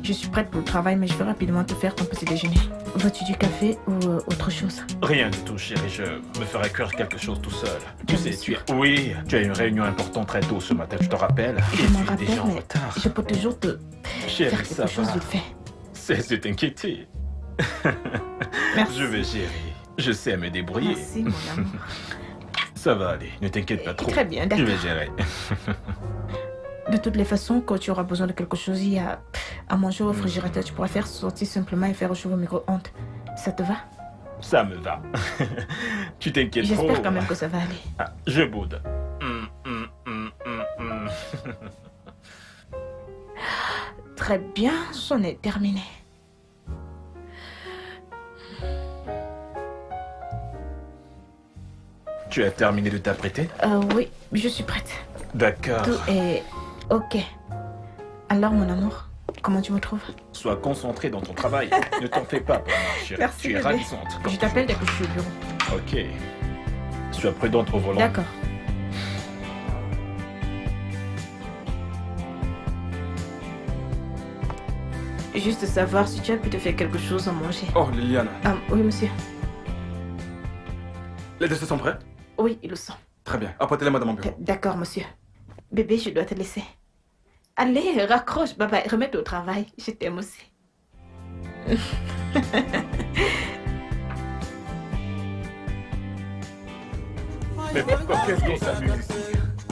Je suis prête pour le travail, mais je vais rapidement te faire ton petit déjeuner. Veux-tu du café ou autre chose? Rien du tout, chérie. Je me ferai cuire quelque chose tout seul. Tu Bien sais, sûr. Oui, tu as une réunion importante très tôt ce matin, je te rappelle. Je Et m'en tu es déjà rappelle, en mais retard. je peux toujours te Chérie, faire ça quelque chose va. vite fait. C'est t'inquiéter. Merci. Je vais gérer. Je sais me débrouiller. Merci, mon amour. Ça va aller, ne t'inquiète pas trop. Très bien, Je d'accord. vais gérer. De toutes les façons, quand tu auras besoin de quelque chose, il y a à manger au réfrigérateur. Tu pourras faire sortir simplement et faire chauffer au micro-ondes. Ça te va? Ça me va. Tu t'inquiètes trop. J'espère quand même que ça va aller. Ah, je boude. Très bien, c'en est terminé. Tu as terminé de t'apprêter? Oui, je suis prête. D'accord. Tout est OK. Alors, mon amour, comment tu me trouves? Sois concentré dans ton travail. Ne t'en fais pas pour moi, chérie. Merci, Tu es bébé. ravissante. comme Je t'appelle dès toujours. que je suis au bureau. Ok. Sois prudente au volant. D'accord. Juste savoir si tu as pu te faire quelque chose à manger. Oh, Liliane. Oui, monsieur. Les décès sont prêts? Oui, ils le sont. Très bien. Apportez-les-moi dans mon bureau. D'accord, monsieur. Bébé, je dois te laisser. Allez, raccroche, bye bye. Remets-toi au travail. Je t'aime aussi. Mais pourquoi qu'est-ce qu'on s'amuse ici?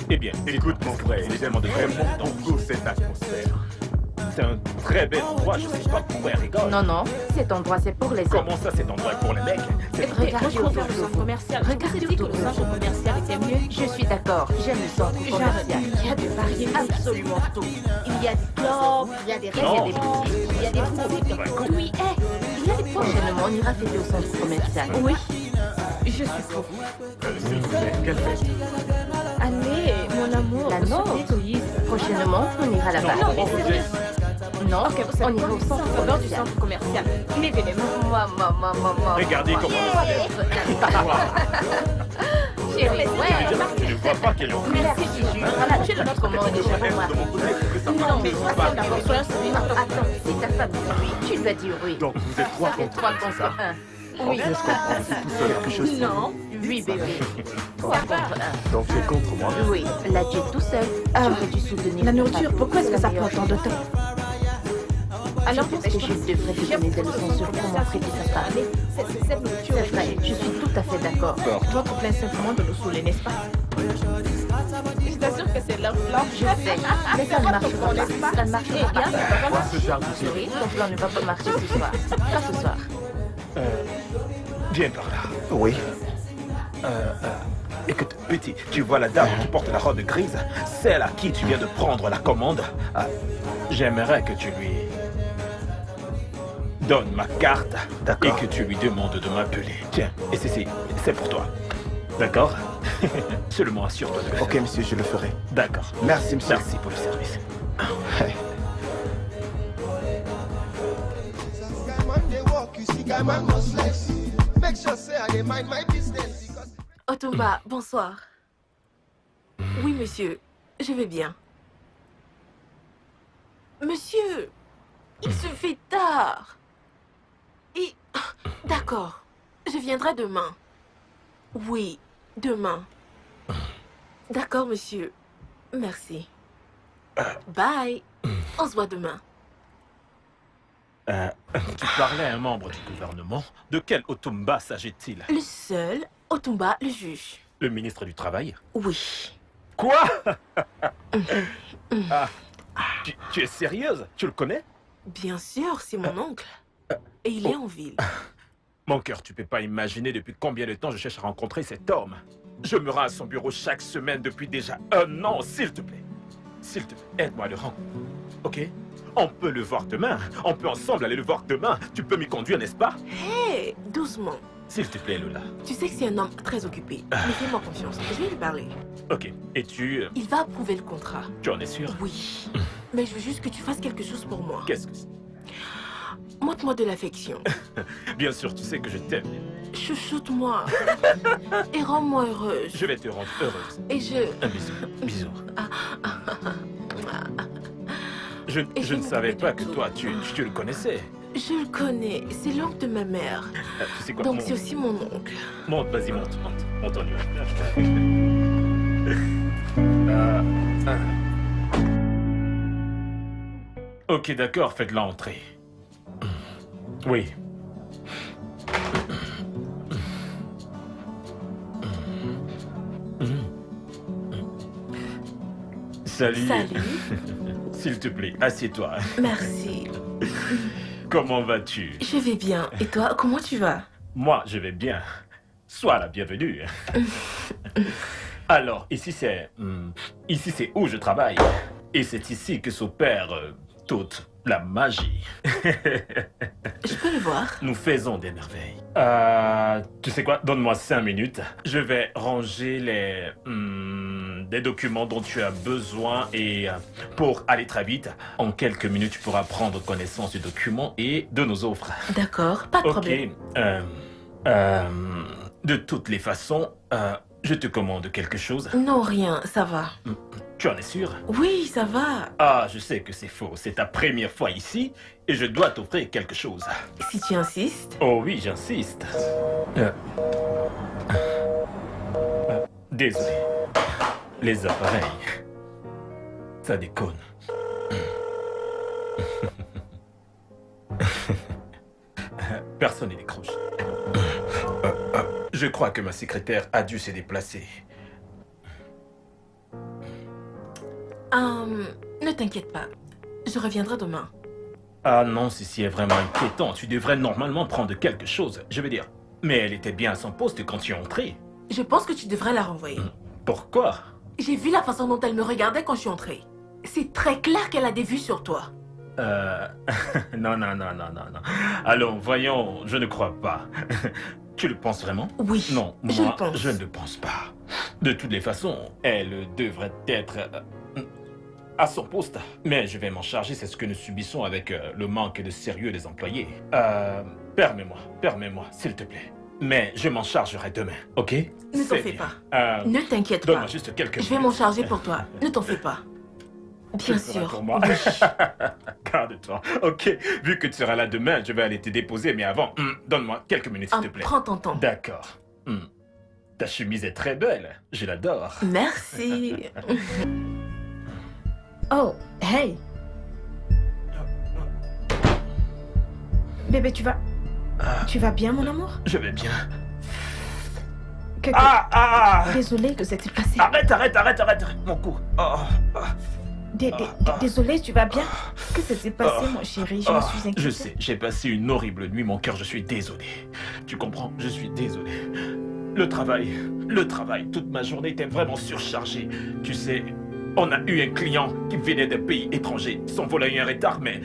Eh bien, écoute mon frère, il est tellement de vrai monde dans tout cette atmosphère. C'est un très bel endroit, je sais pas pourquoi elle rigole. Non, non, cet endroit c'est pour les hommes. Comment ça, cet endroit est pour les mecs? C'est Regardez autour de vous. commercial. Regardez dit que autour le de centre vous. commercial était mieux. Je suis d'accord, j'aime le centre commercial. Il y a des variétés. Absolument tout. Il y a des clubs, il y a des restos, il y a des boutiques, il y a des boutiques. Oui, il y a des prochainement, on ira fêter au centre commercial. Oui, je suis pour. Quelle fête? Allez, mon amour. La nôtre. Prochainement, on ira là-bas. Non, Ok, vous savez on ira au centre au bord du commercial. centre commercial. Levez-les-mains. Maman. Regardez comment elle se Chérie, ouais. Tu ne vois pas qu'elle est en train Merci, Gigi. Voilà, tu es de notre commande déjà pour moi. de mon côté pour que ça Non, mais marche. ça, d'abord, sois sérieux. Attends, si ta femme dit oui, tu dois dire oui. Donc vous êtes trois Ça fait contre 3 un, c'est contre ça? 1. Oui. Est-ce qu'on prend ici tout seul quelque chose? Non. Oui, bébé. 3 contre 1. Donc tu es contre moi? Oui, là tu es tout seul. Tu aurais dû soutenir La ta nourriture, femme. pourquoi est-ce que C'est ça la prend meilleure tant de chose. temps? Alors, je pense que je devrais te donner des leçons sur comment traiter ta femme. Cette nourriture C'est vrai, je suis tout à fait d'accord. Votre plaît simplement de nous saouler, n'est-ce pas? Je t'assure que c'est leur plan. Je sais, mais ça ne marchera pas. Ça ne marchera pas. Chérie, ton plan ne va pas marcher ce soir. Pas ce soir. Viens par là. Oui. Écoute, petit, tu vois la dame qui porte la robe grise? Celle à qui tu viens de prendre la commande? J'aimerais que tu lui donnes ma carte et que tu lui demandes de m'appeler. Tiens, et c'est pour toi. D'accord? Seulement assure-toi de le faire. Ok, monsieur, je le ferai. D'accord. Merci, monsieur. Merci pour le service. Otumba, bonsoir. Oui, monsieur, je vais bien. Monsieur, il se fait tard. Et... D'accord, je viendrai demain. Oui, demain. D'accord, monsieur. Merci. Bye. On se voit demain. Tu parlais à un membre du gouvernement. De quel Otumba s'agit-il? Le seul, Otumba, le juge. Le ministre du Travail? Oui. Quoi? Tu es sérieuse? Tu le connais? Bien sûr, c'est mon oncle. Et il est en ville. Mon cœur, tu peux pas imaginer depuis combien de temps je cherche à rencontrer cet homme. Je me rends à son bureau chaque semaine depuis déjà 1 an, s'il te plaît. S'il te plaît, aide-moi à le rendre. Ok? On peut le voir demain. On peut ensemble aller le voir demain. Tu peux m'y conduire, n'est-ce pas? Hé, doucement. S'il te plaît, Lola. Tu sais que c'est un homme très occupé. Mais fais-moi confiance. Je vais lui parler. Ok. Et tu Il va approuver le contrat. en es sûr? Oui. Mais je veux juste que tu fasses quelque chose pour moi. Qu'est-ce que c'est? Montre-moi de l'affection. Bien sûr, tu sais que je t'aime. Chouchoute-moi. Et rends-moi heureuse. Je vais te rendre heureuse. Et je... Un bisou. Bisous. Je Et je ne me savais rappelle pas du que tout. toi, tu le connaissais. Je le connais, c'est l'oncle de ma mère. Tu sais quoi, Donc monte, c'est aussi mon oncle. monte, vas-y, monte, on y va. Ok, d'accord, faites-la entrer. Oui. Salut. Salut. S'il te plaît, assieds-toi. Merci. Comment vas-tu? Je vais bien. Et toi, comment tu vas? Moi, je vais bien. Sois la bienvenue. Alors, ici c'est où je travaille. Et c'est ici que s'opère toute la magie. Je peux le voir? Nous faisons des merveilles. Tu sais quoi? Donne-moi 5 minutes. Je vais ranger des documents dont tu as besoin et pour aller très vite, en quelques minutes, tu pourras prendre connaissance du document et de nos offres. D'accord, pas de problème. De toutes les façons, je te commande quelque chose. Non, rien, ça va. Tu en es sûr? Oui, ça va. Ah, je sais que c'est faux. C'est ta première fois ici et je dois t'offrir quelque chose. Si tu insistes. Oh oui, j'insiste. Désolé. Les appareils. Ça déconne. Personne n'y décroche. Je crois que ma secrétaire a dû se déplacer. Ne t'inquiète pas. Je reviendrai demain. Ah non, ceci est vraiment inquiétant. Tu devrais normalement prendre quelque chose. Je veux dire. Mais elle était bien à son poste quand tu es entré. Je pense que tu devrais la renvoyer. Pourquoi? J'ai vu la façon dont elle me regardait quand je suis entrée. C'est très clair qu'elle a des vues sur toi. Non. Allons, voyons, je ne crois pas. Tu le penses vraiment? Oui, Non, je le moi, pense. je ne le pense pas. De toutes les façons, elle devrait être à son poste. Mais je vais m'en charger, c'est ce que nous subissons avec le manque de sérieux des employés. Permets-moi, s'il te plaît. Mais je m'en chargerai demain, ok? Ne t'en C'est fais bien. pas. Ne t'inquiète pas. Donne-moi juste quelques Je vais minutes. m'en charger pour toi. Ne t'en fais pas. Tu Bien le feras sûr. pour moi. Oui. Garde-toi. Ok, vu que tu seras là demain, je vais aller te déposer, mais avant, donne-moi quelques minutes, s'il te plaît. Prends ton temps. D'accord. Ta chemise est très belle. Je l'adore. Merci. Oh, hey. Bébé, tu vas bien, mon amour? Je vais bien. Que- Désolée que ça t'est passé. Arrête, mon cou. Désolée, tu vas bien? Que ça s'est passé, mon chéri? Je me suis inquiétée. Je sais, j'ai passé une horrible nuit, mon cœur, je suis désolé. Tu comprends? Je suis désolé. Le travail, toute ma journée était vraiment surchargée. Tu sais, on a eu un client qui venait d'un pays étranger. Son vol a eu un retard, mais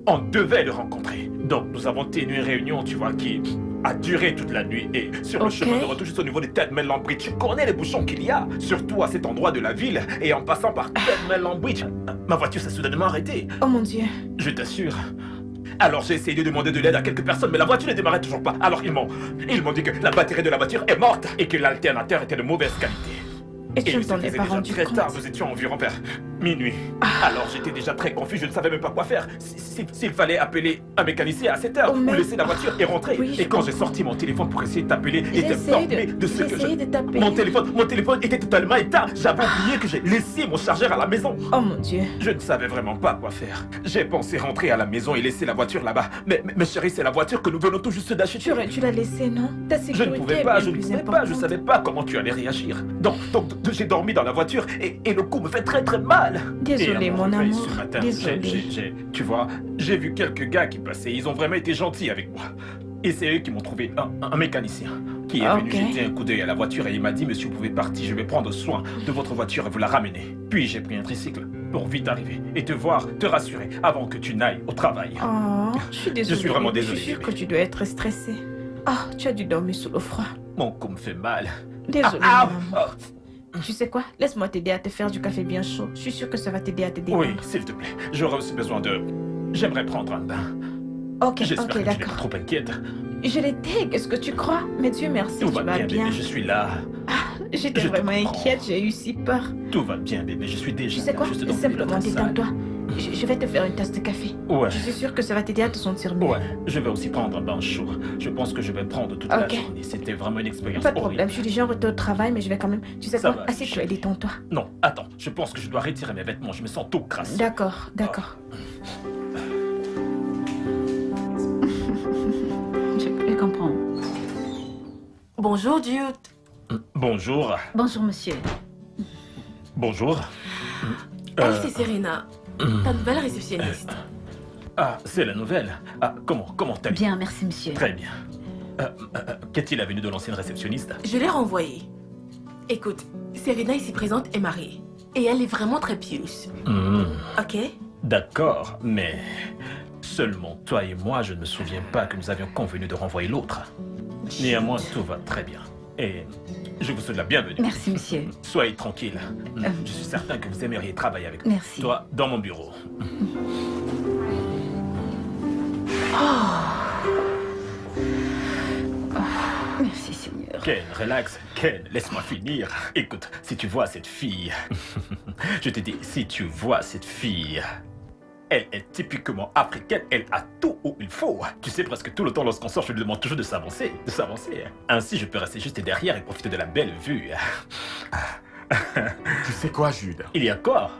on devait le rencontrer. Donc, nous avons tenu une réunion, tu vois, qui a duré toute la nuit. Et sur le Ok. chemin de retour, juste au niveau de Tedman Bridge, tu connais les bouchons qu'il y a, surtout à cet endroit de la ville. Et en passant par Tedman Bridge, ma voiture s'est soudainement arrêtée. Oh mon Dieu. Je t'assure. Alors j'ai essayé de demander de l'aide à quelques personnes, mais la voiture ne démarrait toujours pas. Alors ils m'ont dit que la batterie de la voiture est morte et que l'alternateur était de mauvaise qualité. Et tu ne il t'en se es faisait pas déjà rendu très compte? tard, nous étions environ vers minuit. Alors j'étais déjà très confus, je ne savais même pas quoi faire. S'il fallait appeler un mécanicien à 7 heures Oh, ou merde. laisser la voiture et rentrer. Oui, je et quand j'ai comprends. sorti mon téléphone pour essayer de t'appeler et J'ai t'informer de ce que essayé de t'appeler. Mon téléphone était totalement éteint. J'avais oublié que j'ai laissé mon chargeur à la maison. Oh mon Dieu. Je ne savais vraiment pas quoi faire. J'ai pensé rentrer à la maison et laisser la voiture là-bas. Mais chérie, c'est la voiture que nous venons tout juste d'acheter. Tu l'as laissé, non? Ta Je sécurité ne pouvais est pas, bien je ne plus pouvais pas, je importante. savais pas comment tu allais réagir. Donc j'ai dormi dans la voiture et le coup me fait très très mal. Désolée, Et à mon réveil amour. ce matin, Désolée. tu vois, j'ai vu quelques gars qui passaient, ils ont vraiment été gentils avec moi. Et c'est eux qui m'ont trouvé un mécanicien qui est venu Ok. jeter un coup d'œil à la voiture et il m'a dit, monsieur, vous pouvez partir, je vais prendre soin de votre voiture et vous la ramener. Puis j'ai pris un tricycle pour vite arriver et te rassurer avant que tu n'ailles au travail. Oh, je suis désolée. Je suis vraiment bébé. désolé, Je suis sûre bébé. que tu dois être stressée. Ah, tu as dû dormir sous le froid. Mon cou me fait mal. Désolée, Ah, mon amour. Tu sais quoi? Laisse-moi t'aider à te faire du café bien chaud. Je suis sûre que ça va t'aider à te détendre. Oui, s'il te plaît. J'aurais aussi besoin de... J'aimerais prendre un bain. Ok, J'espère ok, que tu n'es pas d'accord. trop inquiète. Je l'étais, qu'est-ce que tu crois? Mais Dieu merci, Tout tu va vas bien, bien. bébé, je suis là. J'étais je te vraiment comprends. inquiète, j'ai eu si peur. Tout va bien, bébé, je suis déjà Tu sais là, quoi? juste dans le Simplement milieu de la salle. détends-toi. je vais te faire une tasse de café. Ouais. Je suis sûre que ça va t'aider à te sentir mieux. Ouais, je vais aussi prendre un bain chaud. Je pense que je vais prendre toute la Ok. journée. C'était vraiment une expérience Pas de horrible. problème, je suis déjà en retour au travail, mais je vais quand même... Tu sais Ça quoi? va, Assieds-toi et chérie. détends-toi. Non, attends, je pense que je dois retirer mes vêtements. Je me sens tout crasse. D'accord, d'accord. Je comprends. Bonjour, Jude. Bonjour. Bonjour, monsieur. Bonjour. Elle, Euh, c'est Serena, ta nouvelle réceptionniste. Ah, c'est la nouvelle. Ah, comment t'as Bien, merci, monsieur. Très bien. Qu'est-il advenu de l'ancienne réceptionniste? Je l'ai renvoyée. Écoute, Serena ici présente est mariée. Et elle est vraiment très pieuse. Ok? D'accord, mais seulement toi et moi, je ne me souviens pas que nous avions convenu de renvoyer l'autre. Néanmoins, tout va très bien. Et je vous souhaite la bienvenue. Merci, monsieur. Soyez tranquille. Je suis certain que vous aimeriez travailler avec moi. Merci. Toi, dans mon bureau. Merci, Seigneur. Ken, relax. Ken, laisse-moi finir. Écoute, si tu vois cette fille... je te dis, si tu vois cette fille... Elle est typiquement africaine, elle a tout où il faut. Tu sais, presque tout le temps lorsqu'on sort, je lui demande toujours de s'avancer, Ainsi, je peux rester juste derrière et profiter de la belle vue. Tu sais quoi, Jude? Il y a quoi?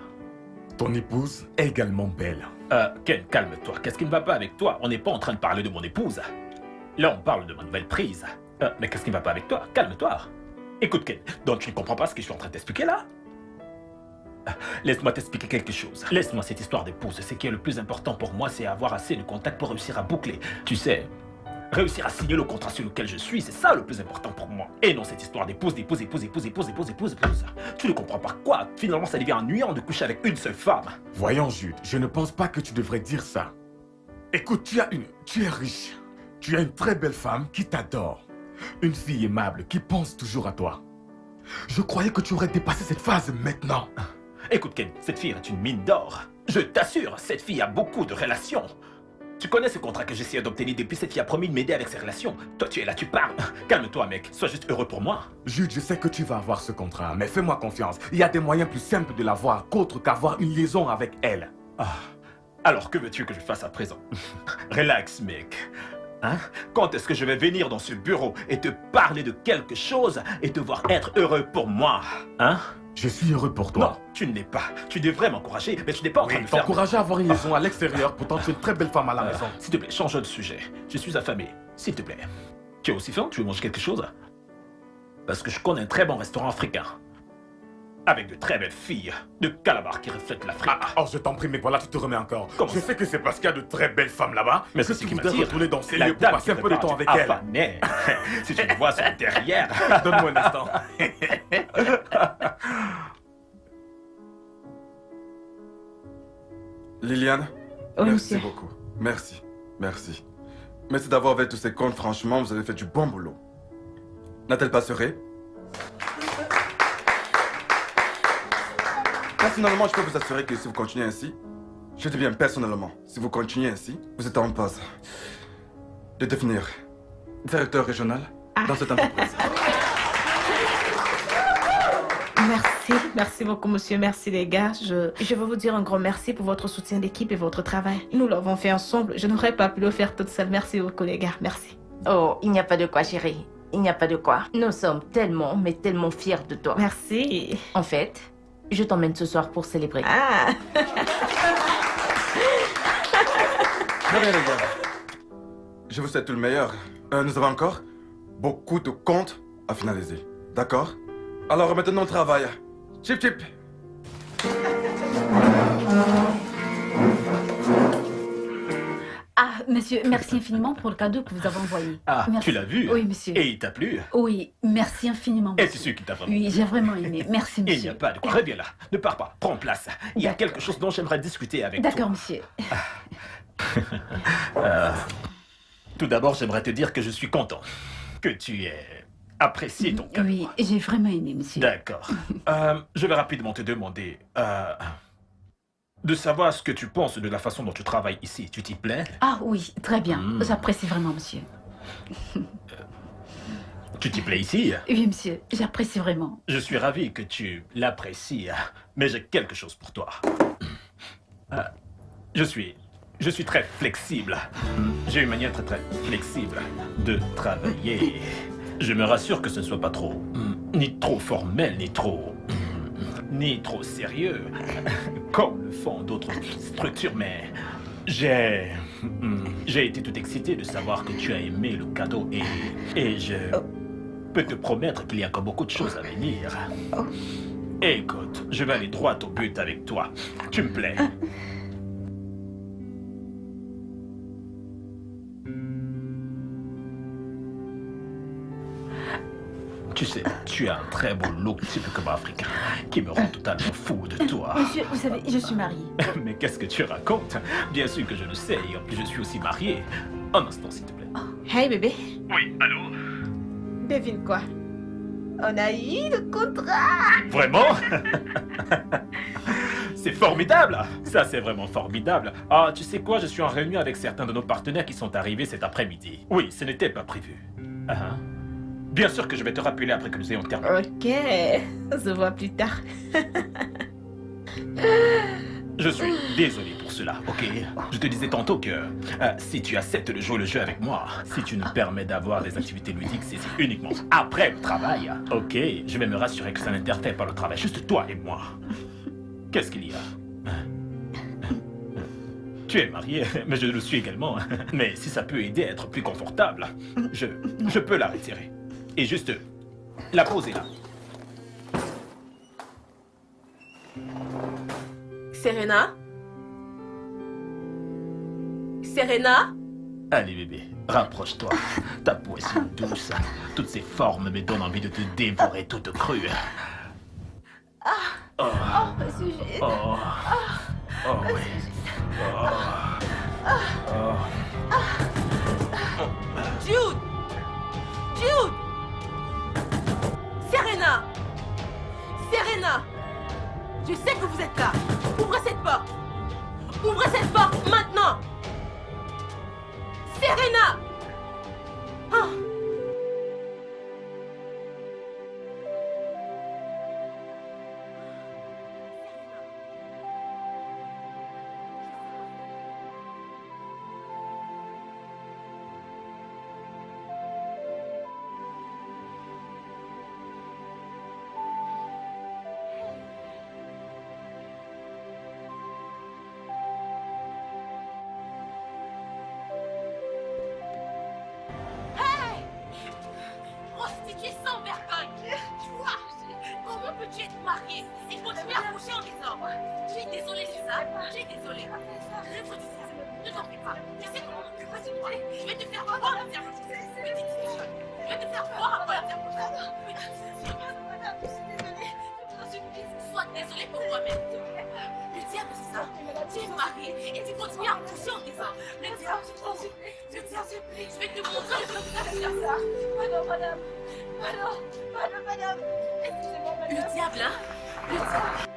Ton épouse est également belle. Ken, calme-toi. Qu'est-ce qui ne va pas avec toi? On n'est pas en train de parler de mon épouse. Là, on parle de ma nouvelle prise. Mais qu'est-ce qui ne va pas avec toi? Calme-toi. Écoute, Ken, donc tu ne comprends pas ce que je suis en train de t'expliquer là? Laisse-moi t'expliquer quelque chose. Laisse-moi cette histoire d'épouse. Ce qui est le plus important pour moi, c'est avoir assez de contacts pour réussir à boucler. Tu sais, réussir à signer le contrat sur lequel je suis, c'est ça le plus important pour moi. Et non cette histoire d'épouse. Tu ne comprends pas quoi? Finalement, ça devient ennuyant de coucher avec une seule femme. Voyons, Jude, je ne pense pas que tu devrais dire ça. Écoute, tu es riche. Tu as une très belle femme qui t'adore. Une fille aimable qui pense toujours à toi. Je croyais que tu aurais dépassé cette phase maintenant. Écoute Ken, cette fille est une mine d'or. Je t'assure, cette fille a beaucoup de relations. Tu connais ce contrat que j'essayais d'obtenir depuis cette fille a promis de m'aider avec ses relations. Toi tu es là, tu parles. Calme-toi mec, sois juste heureux pour moi. Jude, je sais que tu vas avoir ce contrat, mais fais-moi confiance. Il y a des moyens plus simples de l'avoir qu'autre qu'avoir une liaison avec elle. Alors que veux-tu que je fasse à présent? Relax mec. Hein? Quand est-ce que je vais venir dans ce bureau et te parler de quelque chose et devoir être heureux pour moi? Hein? Je suis heureux pour toi. Non, tu ne l'es pas. Tu devrais m'encourager, mais tu n'es pas en train de faire... T'encourager à avoir une liaison à l'extérieur, pourtant tu es une très belle femme à la maison. S'il te plaît, change de sujet. Je suis affamé. S'il te plaît. Tu as aussi faim? Tu veux manger quelque chose? Parce que je connais un très bon restaurant africain. Avec de très belles filles. De calabars qui reflètent l'Afrique. Oh, je t'en prie, mais voilà, tu te remets encore. Comment Je ça? sais que c'est parce qu'il y a de très belles femmes là-bas Mais que c'est ce tu qui voudrais m'attire. retourner dans ces La lieux pour dame passer un qui peu de prépare temps du avec elle. affamé. Si tu me vois son derrière. Donne-moi un instant. Liliane, Oui, merci monsieur. beaucoup. Merci, merci. Merci d'avoir fait tous ces comptes, franchement, vous avez fait du bon boulot. N'a-t-elle pas serré? Personnellement, je peux vous assurer que si vous continuez ainsi, je dis bien personnellement, si vous continuez ainsi, vous êtes en passe de devenir directeur régional dans cette entreprise. Merci beaucoup, monsieur. Merci, les gars. Je veux vous dire un grand merci pour votre soutien d'équipe et votre travail. Nous l'avons fait ensemble. Je n'aurais pas pu le faire toute seule. Merci beaucoup, les gars. Merci. Oh, il n'y a pas de quoi, chérie. Il n'y a pas de quoi. Nous sommes tellement, mais tellement fiers de toi. Merci. En fait, je t'emmène ce soir pour célébrer. Ah, Très bien, les gars. Je vous souhaite tout le meilleur. Nous avons encore beaucoup de comptes à finaliser. D'accord? Alors maintenant au travail. Chip chip. Ah, monsieur, merci infiniment pour le cadeau que vous avez envoyé. Ah, Merci. tu l'as vu? Oui, monsieur. Et il t'a plu? Oui, merci infiniment, Et tu monsieur. sais qui t'a vraiment... Oui, j'ai vraiment aimé. Merci, Il n'y monsieur. a pas de quoi. Reviens là. Ne pars pas. Prends place. Il y a D'accord. quelque chose dont j'aimerais discuter avec toi. D'accord, monsieur. Tout d'abord, j'aimerais te dire que je suis content que tu aies apprécié ton cadeau. Oui, j'ai vraiment aimé, monsieur. D'accord. Je vais rapidement te demander de savoir ce que tu penses de la façon dont tu travailles ici. Tu t'y plais? Ah oui, très bien. Mm. J'apprécie vraiment, monsieur. Tu t'y plais ici? Oui, monsieur, j'apprécie vraiment. Je suis ravi que tu l'apprécies, mais j'ai quelque chose pour toi. Je suis très flexible. J'ai une manière très flexible de travailler. Je me rassure que ce ne soit pas trop, ni trop formel, ni trop sérieux, comme le font d'autres structures, mais j'ai été tout excité de savoir que tu as aimé le cadeau et je peux te promettre qu'il y a encore beaucoup de choses à venir. Écoute, je vais aller droit au but avec toi. Tu me plais. Tu sais, tu as un très beau look typiquement africain qui me rend totalement fou de toi. Monsieur, vous savez, je suis mariée. Mais qu'est-ce que tu racontes? Bien sûr que je le sais, et en plus je suis aussi marié. Un instant, s'il te plaît. Hey bébé, Oui, allô? devine quoi? On a eu le contrat. Vraiment? C'est formidable! Ça, c'est vraiment formidable. Ah, tu sais quoi? Je suis en réunion avec certains de nos partenaires qui sont arrivés cet après-midi. Oui, ce n'était pas prévu. Ah, bien sûr que je vais te rappeler après que nous ayons terminé. Ok, on se voit plus tard. Je suis désolé pour cela, ok? Je te disais tantôt que si tu acceptes de jouer le jeu avec moi, si tu nous permets d'avoir des activités ludiques, c'est uniquement après le travail, ok? Je vais me rassurer que ça n'interfère pas le travail, juste toi et moi. Qu'est-ce qu'il y a? Tu es marié, mais je le suis également. Mais si ça peut aider à être plus confortable, je peux la retirer. Et juste la poser là. Serena? Serena? Allez bébé, rapproche-toi. Ta peau est si douce. Toutes ces formes me donnent envie de te dévorer toute crue. Oh, Monsieur, j'ai... oh, oh oui. Jude! Jude! Serena! Serena! Je sais que vous êtes là. Ouvrez cette porte. Ouvrez cette porte maintenant. Serena! Ah. Prostituée sans vergogne! Toi, comment peux-tu être mariée et continuer à coucher en désordre? Je suis désolée, c'est ça? Je suis désolée. Ne t'en fais pas. Tu sais comment m'occuper de toi? Je vais te faire voir la terre. Petite fille. Je vais te faire voir à quoi la terre. Madame, je suis désolée. Je t'en supplie. Sois désolée pour toi-même. Le diable, c'est ça? Tu es mariée et tu continues à coucher en désordre. Le diable, je t'en supplie. Je t'en supplie. Je vais te montrer le truc de faire ça. Madame. Excusez-moi, madame. Le diable, hein? Le diable.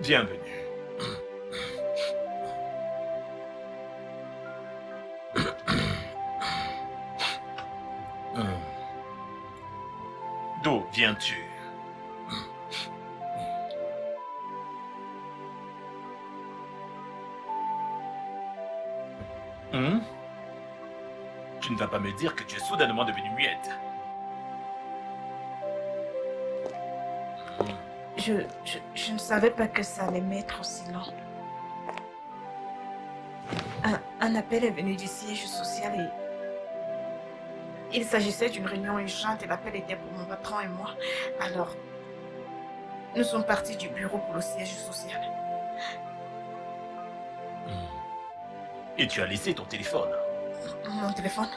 Bienvenue. D'où viens-tu? Tu ne vas pas me dire que tu es soudainement devenue muette. Je ne savais pas que ça allait m'être aussi long. Un appel est venu du siège social Il s'agissait d'une réunion urgente et l'appel était pour mon patron et moi. Alors, nous sommes partis du bureau pour le siège social. Et tu as laissé ton téléphone. Mon téléphone?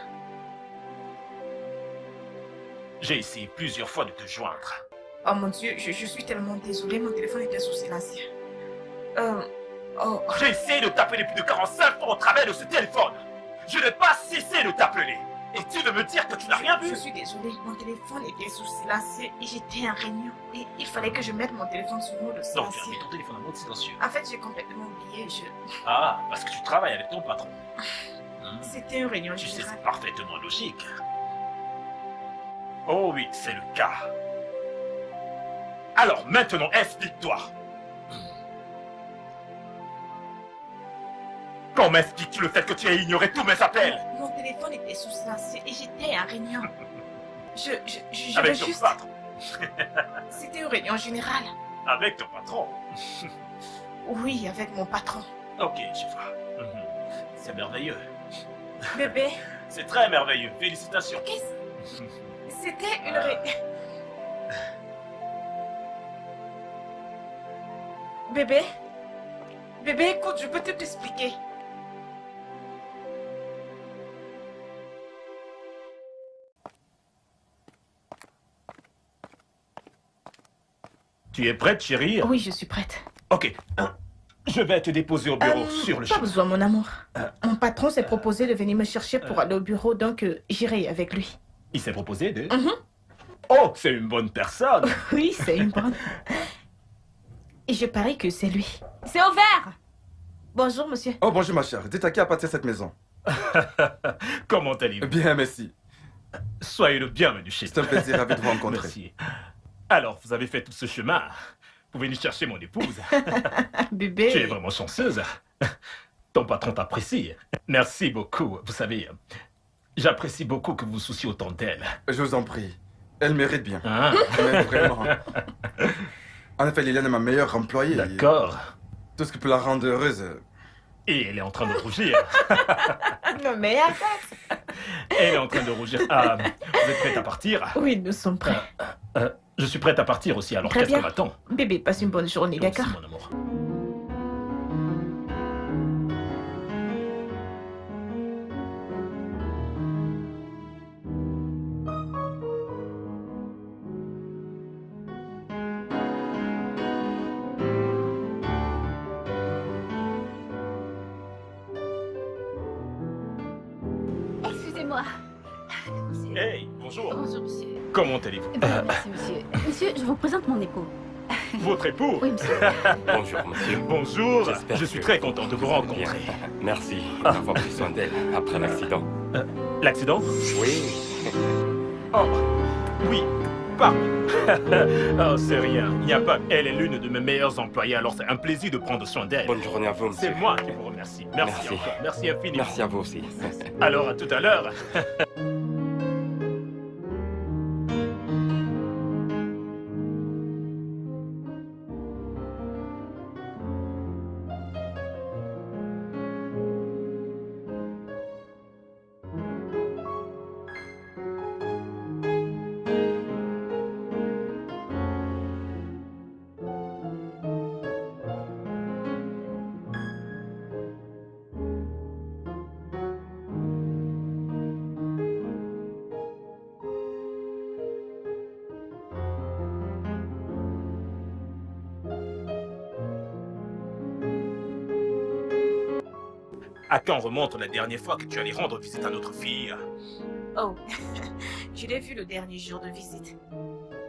J'ai essayé plusieurs fois de te joindre. Oh mon Dieu, je suis tellement désolée, mon téléphone était sous silencieux. J'ai essayé de t'appeler plus de 45 fois au travers de ce téléphone. Je n'ai pas cessé de t'appeler. Et tu veux me dire que tu n'as rien vu? Je suis désolée, mon téléphone était sous silencieux et j'étais en réunion. Et il fallait que je mette mon téléphone sous mode Donc tu silencieux. as mis ton téléphone en mode silencieux. En fait, j'ai complètement oublié. Ah, parce que tu travailles avec ton patron. C'était une réunion Tu sais, générale. c'est parfaitement logique. Oh oui, c'est le cas. Alors maintenant, explique-toi. Comment expliques-tu le fait que tu aies ignoré tous mes appels? Mon téléphone était sous silencieux et j'étais en réunion. Je vais Avec ton juste... patron. C'était une réunion générale. Avec ton patron. Oui, avec mon patron. Ok, je vois. C'est merveilleux. Bébé, C'est très merveilleux. Félicitations. c'était une réunion... Bébé, écoute, je peux tout t'expliquer. Tu es prête, chérie? Oui, je suis prête. Ok. Je vais te déposer au bureau sur le Pas chemin. besoin, mon amour. Mon patron s'est proposé de venir me chercher pour aller au bureau, donc j'irai avec lui. Il s'est proposé de... Mhm. Oh, c'est une bonne personne. Oui, c'est une bonne. Et je parie que c'est lui. C'est ouvert. Bonjour, monsieur. Oh, bonjour ma chère. Dites à qui appartient cette maison? Comment allez-vous? Bien, merci. Soyez le bienvenu chez C'est un plaisir, ravi de vous rencontrer. Merci. Alors, vous avez fait tout ce chemin pour venir chercher mon épouse. Bébé. Tu es vraiment chanceuse. Ton patron t'apprécie. Merci beaucoup. Vous savez, j'apprécie beaucoup que vous vous souciez autant d'elle. Je vous en prie. Elle mérite bien. Hein? Mais vraiment. En effet, Liliane est ma meilleure employée. D'accord. Tout ce qui peut la rendre heureuse. Et elle est en train de rougir. Non, mais arrête. Elle est en train de rougir. Ah, vous êtes prête à partir? Oui, nous sommes prêts. Je suis prête à partir aussi, alors Très qu'est-ce bien. qu'on attend? Bébé, passe une bonne journée, Toi aussi, d'accord? mon amour. Excusez-moi. Monsieur. Hey, bonjour. Bonjour, monsieur. Comment allez-vous? Merci, monsieur. Monsieur, je vous présente mon époux. Votre époux? Oui, monsieur. Bonjour, monsieur. Bonjour. J'espère Je suis que très content de vous Bien. rencontrer. Merci d'avoir pris soin d'elle après l'accident. L'accident? Oui. Oh, oui, pardon. Oh, c'est rien. Il n'y a pas. Elle est l'une de mes meilleures employées, alors c'est un plaisir de prendre soin d'elle. Bonne journée à vous, monsieur. C'est moi qui vous remercie. Merci, Merci. encore. Merci infiniment. Merci à vous aussi. Alors, à tout à l'heure. À quand remonte la dernière fois que tu allais rendre visite à notre fille? Oh, je l'ai vu le dernier jour de visite.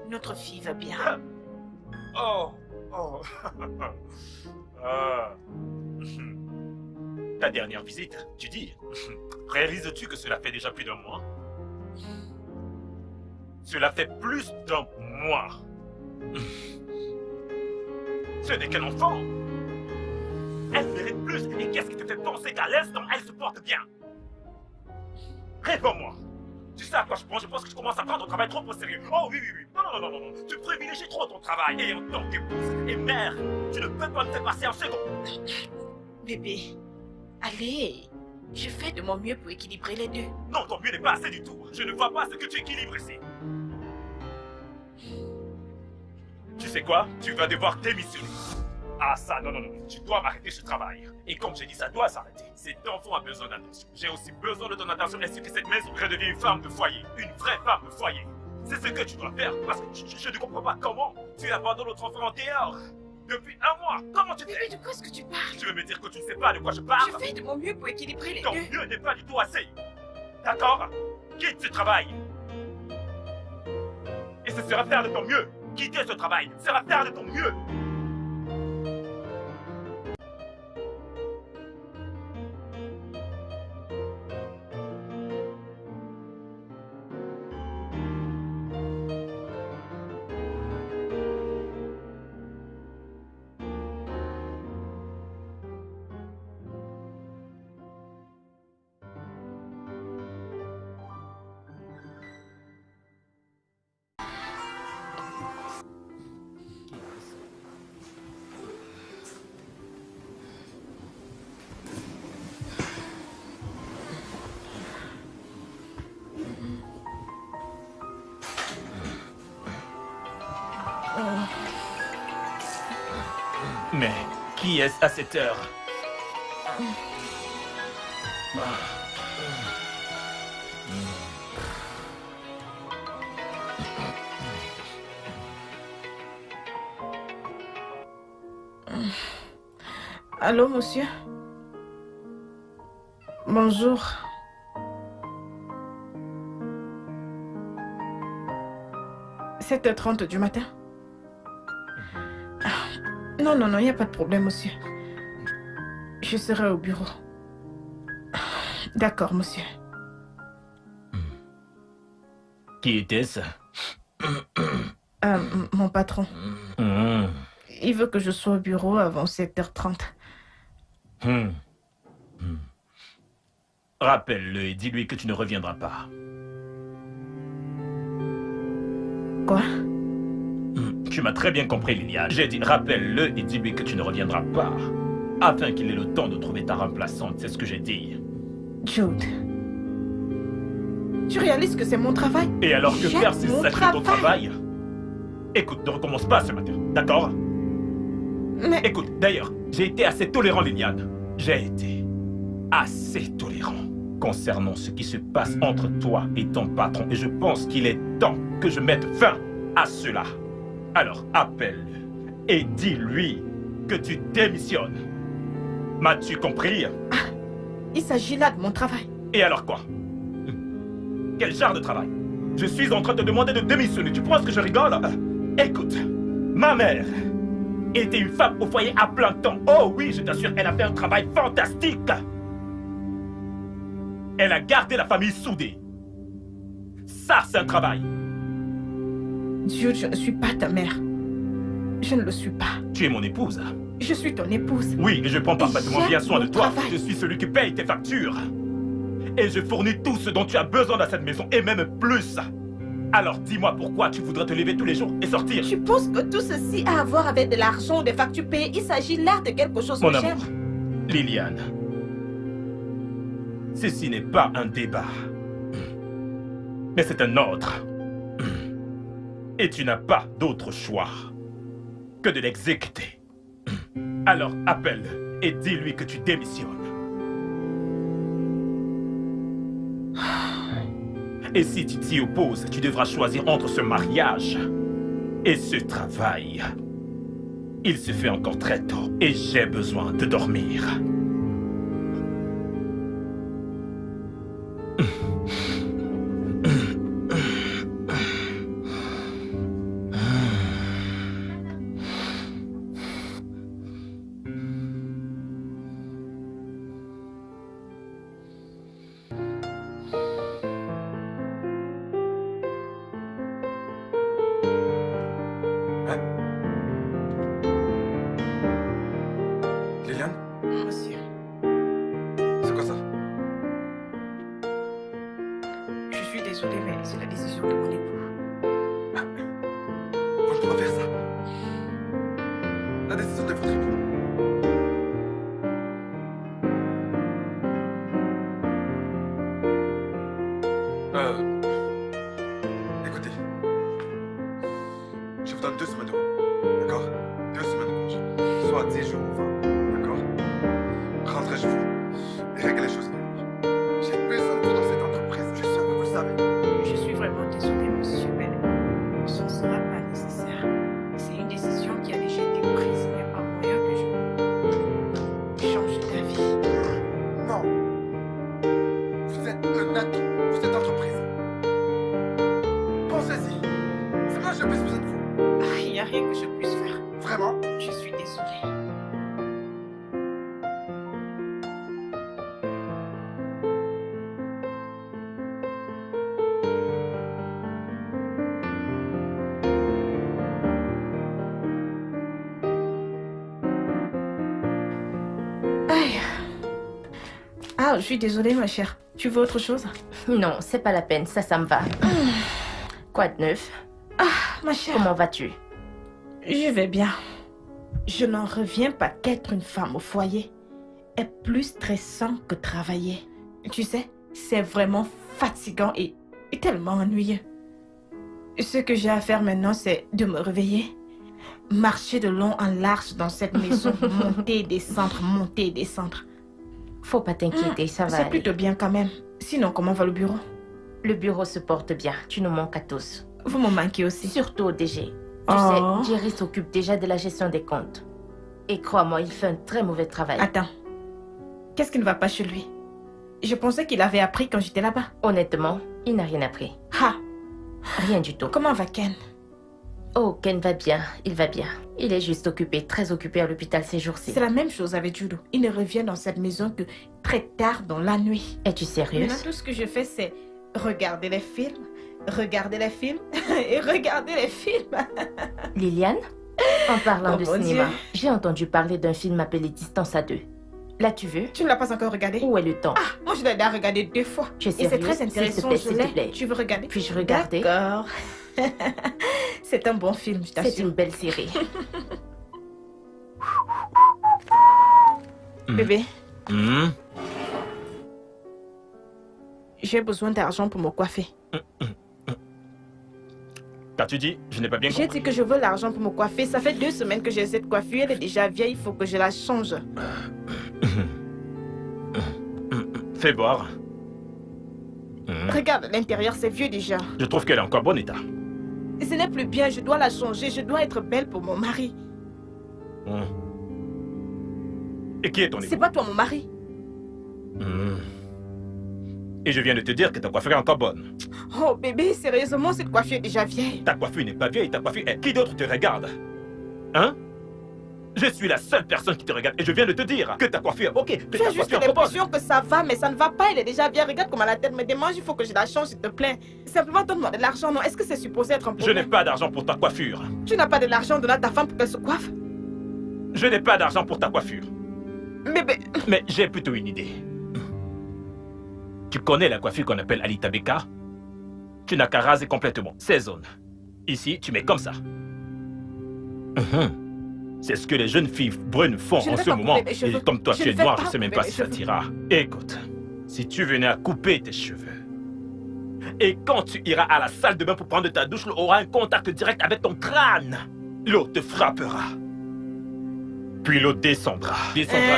Notre fille va bien. Oh, oh. Ah. Ta dernière visite, tu dis? Réalises-tu que cela fait déjà plus d'un mois? Cela fait plus d'un mois. Ce n'est qu'un enfant. Elle mérite plus. Et qu'est-ce qui te fait penser qu'à l'instant, elle se porte bien? Réponds-moi. Tu sais à quoi je pense? Je pense que tu commences à prendre ton travail trop au sérieux. Oh oui, oui, oui. Non, non, non, non, non. Tu privilégies trop ton travail. Et en tant qu'épouse et mère, tu ne peux pas me faire passer en second. Bébé, allez. Je fais de mon mieux pour équilibrer les deux. Non, ton mieux n'est pas assez du tout. Je ne vois pas ce que tu équilibres ici. Tu sais quoi? Tu vas devoir démissionner. Ah ça, non, non, non. Tu dois m'arrêter ce travail. Et comme j'ai dit, ça doit s'arrêter. Cet enfant a besoin d'attention. J'ai aussi besoin de ton attention ainsi que cette maison redevient une femme de foyer. Une vraie femme de foyer. C'est ce que tu dois faire. Parce que je ne comprends pas comment tu abandonnes notre enfant en dehors. Depuis un mois, comment tu fais? Bébé, de quoi est-ce que tu parles? Tu veux me dire que tu ne sais pas de quoi je parle? Je fais de mon mieux pour équilibrer les Ton deux. mieux n'est pas du tout assez. D'accord? Quitte ce travail. Et ce sera faire de ton mieux. Quitter ce travail sera faire de ton mieux. Mais qui est-ce à cette heure? Allô, monsieur? Bonjour. « 7h30 du matin. Non, non, non, il n'y a pas de problème, monsieur. Je serai au bureau. D'accord, monsieur. Qui était-ce? Mon patron. Il veut que je sois au bureau avant 7h30. Rappelle-le et dis-lui que tu ne reviendras pas. Quoi? Tu m'as très bien compris, Liliane. J'ai dit rappelle-le et dis-lui que tu ne reviendras pas. Afin qu'il ait le temps de trouver ta remplaçante, c'est ce que j'ai dit. Jude. Tu réalises que c'est mon travail? Et alors que J'aime faire si mon c'est ton travail? Écoute, ne recommence pas ce matin, d'accord? Mais... Écoute, d'ailleurs, j'ai été assez tolérant, Liliane. J'ai été assez tolérant concernant ce qui se passe entre toi et ton patron. Et je pense qu'il est temps que je mette fin à cela. Alors, appelle-le et dis-lui que tu démissionnes. M'as-tu compris? Il s'agit là de mon travail. Et alors quoi? Quel genre de travail? Je suis en train de te demander de démissionner. Tu penses que je rigole? Écoute, ma mère était une femme au foyer à plein temps. Oh oui, je t'assure, elle a fait un travail fantastique. Elle a gardé la famille soudée. Ça, c'est un travail. Jude, je ne suis pas ta mère. Je ne le suis pas. Tu es mon épouse. Je suis ton épouse. Oui, et je prends parfaitement bien soin de mon toi. travail. Je suis celui qui paye tes factures. Et je fournis tout ce dont tu as besoin dans cette maison, et même plus. Alors dis-moi pourquoi tu voudrais te lever tous les jours et sortir. Tu penses que tout ceci a à voir avec de l'argent ou des factures payées? Il s'agit là de quelque chose Mon que amour, j'aime. Liliane, ceci n'est pas un débat, mais c'est un ordre. Et tu n'as pas d'autre choix que de l'exécuter. Alors appelle et dis-lui que tu démissionnes. Et si tu t'y opposes, tu devras choisir entre ce mariage et ce travail. Il se fait encore très tôt et j'ai besoin de dormir. Liliane, Monsieur, c'est quoi ça? je suis désolée, mais c'est la décision de mon époux. Vous ne pouvez pas faire ça. La décision de votre époux. règle les choses. J'ai besoin de vous dans cette entreprise. Je suis sûr que vous le savez. Je suis vraiment désolée, monsieur, mais ce ne sera pas nécessaire. C'est une décision qui a déjà été prise. Il n'y a pas moyen que je change d'avis. Non. Vous êtes un atout pour cette entreprise. Pensez-y. Vraiment, j'ai besoin de vous. Ah, il n'y a rien que je puisse faire. Vraiment. Je suis désolée. Aïe. Ah, je suis désolée, ma chère. Tu veux autre chose? Non, c'est pas la peine, ça me va. Quoi de neuf? Ma chère, Comment vas-tu? je vais bien. Je n'en reviens pas qu'être une femme au foyer est plus stressant que travailler. Tu sais, c'est vraiment fatigant et tellement ennuyeux. Ce que j'ai à faire maintenant, c'est de me réveiller, marcher de long en large dans cette maison, monter et descendre. Faut pas t'inquiéter, ça va C'est aller. plutôt bien quand même. Sinon, comment va le bureau? Le bureau se porte bien, tu nous manques à tous. Vous me manquez aussi. Surtout au DG. Tu Oh. sais, Jerry s'occupe déjà de la gestion des comptes. Et crois-moi, il fait un très mauvais travail. Attends, qu'est-ce qui ne va pas chez lui? Je pensais qu'il avait appris quand j'étais là-bas. Honnêtement, il n'a rien appris. Ah, Rien du tout. comment va Ken? Oh, Ken va bien, il va bien. Il est juste occupé, très occupé à l'hôpital ces jours-ci. C'est la même chose avec Judo. Il ne revient dans cette maison que très tard dans la nuit. Es-tu sérieuse? Maintenant, tout ce que je fais, c'est regarder les films et regarder les films. Liliane? En parlant Oh de mon cinéma, Dieu. j'ai entendu parler d'un film appelé Distance à deux. L'as-tu vu? Tu ne l'as pas encore regardé? Où est le temps? Ah, moi je l'ai déjà regardé 2 fois. Tu es Et c'est sérieuse? très S'il te intéressant, plaît, je s'il te plaît. l'ai. Tu veux regarder? Puis-je regarder? D'accord. C'est un bon film, je C'est t'assure. une belle série. Bébé, Hmm. j'ai besoin d'argent pour me coiffer. Qu'as-tu dit? Je n'ai pas bien J'ai compris. dit que je veux l'argent pour me coiffer. Ça fait 2 semaines que j'ai cette coiffure. Elle est déjà vieille, il faut que je la change. Fais voir. Hmm. Regarde, à l'intérieur, c'est vieux déjà. Je trouve qu'elle est encore en bon état. Et ce n'est plus bien, je dois la changer. Je dois être belle pour mon mari. Hmm. Et qui est ton C'est époux? pas toi mon mari. Hmm. Et je viens de te dire que ta coiffure est encore bonne. Oh bébé, sérieusement, cette coiffure est déjà vieille. Ta coiffure n'est pas vieille, ta coiffure est... Qui d'autre te regarde? Hein? Je suis la seule personne qui te regarde et je viens de te dire que ta coiffure est ok, que J'ai ta juste coiffure est bonne. l'impression que ça va, mais ça ne va pas. Elle est déjà vieille. Regarde comment la tête me démange. Il faut que je la change, s'il te plaît. Simplement, donne-moi de l'argent. Non, est-ce que c'est supposé être un Je n'ai problème? pas d'argent pour ta coiffure. Tu n'as pas de l'argent, donne à ta femme pour qu'elle se coiffe. Je n'ai pas d'argent pour ta coiffure. Bébé, Mais j'ai plutôt une idée. Tu connais la coiffure qu'on appelle Alita Beka? Tu n'as qu'à raser complètement ces zones. Ici, tu mets comme ça. C'est ce que les jeunes filles brunes font Je ne en vais ce pas moment. couper mes cheveux. Et comme toi, Je tu es ne vais noir, pas je sais même couper pas mes si ça cheveux. t'ira. Écoute, si tu venais à couper tes cheveux, et quand tu iras à la salle de bain pour prendre ta douche, l'eau aura un contact direct avec ton crâne. L'eau te frappera. Puis l'eau descendra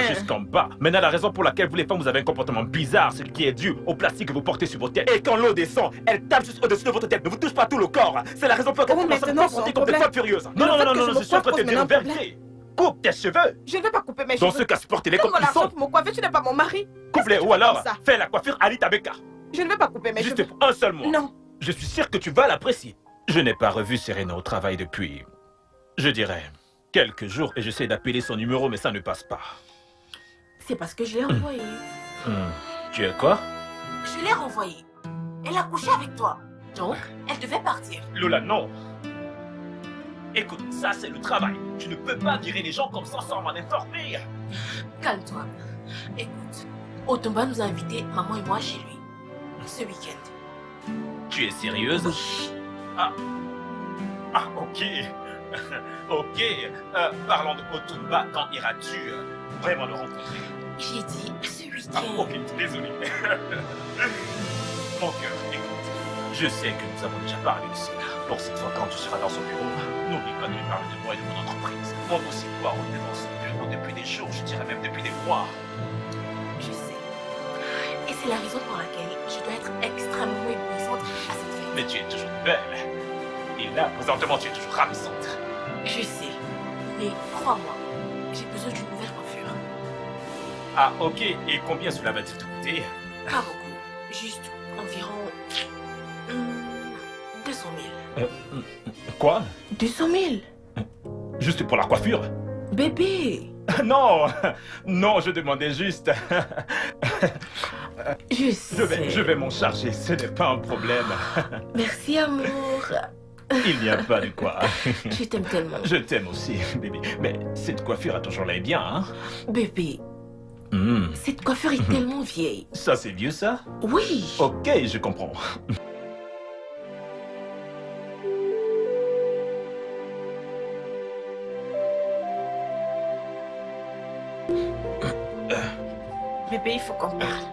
jusqu'en bas. Maintenant, la raison pour laquelle vous les femmes, vous avez un comportement bizarre, ce qui est dû au plastique que vous portez sur votre tête. Et quand l'eau descend, elle tape juste au-dessus de votre tête, ne vous touche pas tout le corps. C'est la raison pour laquelle Oh, vous commencez à maintenant, vous c'est comporter un comme des problème. femmes furieuses. Le Non, fait non, que non, je non, me je suis en train de coiffe te dire la pose maintenant un vérité. Coupe tes cheveux. je ne vais pas couper mes Dans cheveux. ce cas, supportez-les comme Donne-moi ils l'argent sont. pour me coiffer. Tu n'es pas mon mari. Coupe-les tu ou fais alors, comme ça? fais la coiffure Alita Beka. Je ne vais pas couper mes Juste cheveux. pour un seul mois. Non. Je suis sûr que tu vas l'apprécier. Je n'ai pas revu Serena au travail depuis, je dirais, quelques jours et j'essaie d'appeler son numéro mais ça ne passe pas. C'est parce que je l'ai envoyée. Tu es quoi? Je l'ai renvoyée. Elle a couché avec toi. Donc, elle devait partir. Lola, non. Écoute, ça c'est le travail. Tu ne peux pas virer les gens comme ça sans m'en informer. Calme-toi. Écoute, Otomba nous a invités, maman et moi, chez lui. Ce week-end. Tu es sérieuse? Ah, ok. Ok. Parlons de Otumba, quand iras-tu vraiment le rencontrer? J'ai dit ce Ah, week-end. ok, désolé. Mon cœur, écoute, je sais que nous avons déjà parlé de cela. Pour cette fois, quand tu seras dans son bureau, n'oublie pas de lui parler de moi et de mon entreprise. Mon dossier Poirot est devant son bureau depuis des jours, je dirais même depuis des mois. Je sais. C'est la raison pour laquelle je dois être extrêmement éblouissante à cette fête. Mais tu es toujours belle. Et là, présentement, tu es toujours ravissante. Je sais, mais crois-moi, j'ai besoin d'une nouvelle coiffure. Ah, ok. Et combien cela va-t-il te coûter? Pas beaucoup, juste environ 200 000. Quoi? 200 000? Juste pour la coiffure? Bébé! Non, non, je demandais juste. Je sais. Je vais m'en charger, ce n'est pas un problème. Merci, amour. Il n'y a pas de quoi. Je t'aime tellement. Je t'aime aussi, bébé. Mais cette coiffure a toujours l'air bien, hein? Bébé, cette coiffure est tellement vieille. Ça, c'est vieux, ça? Oui. Ok, je comprends. Bébé, il faut qu'on parle.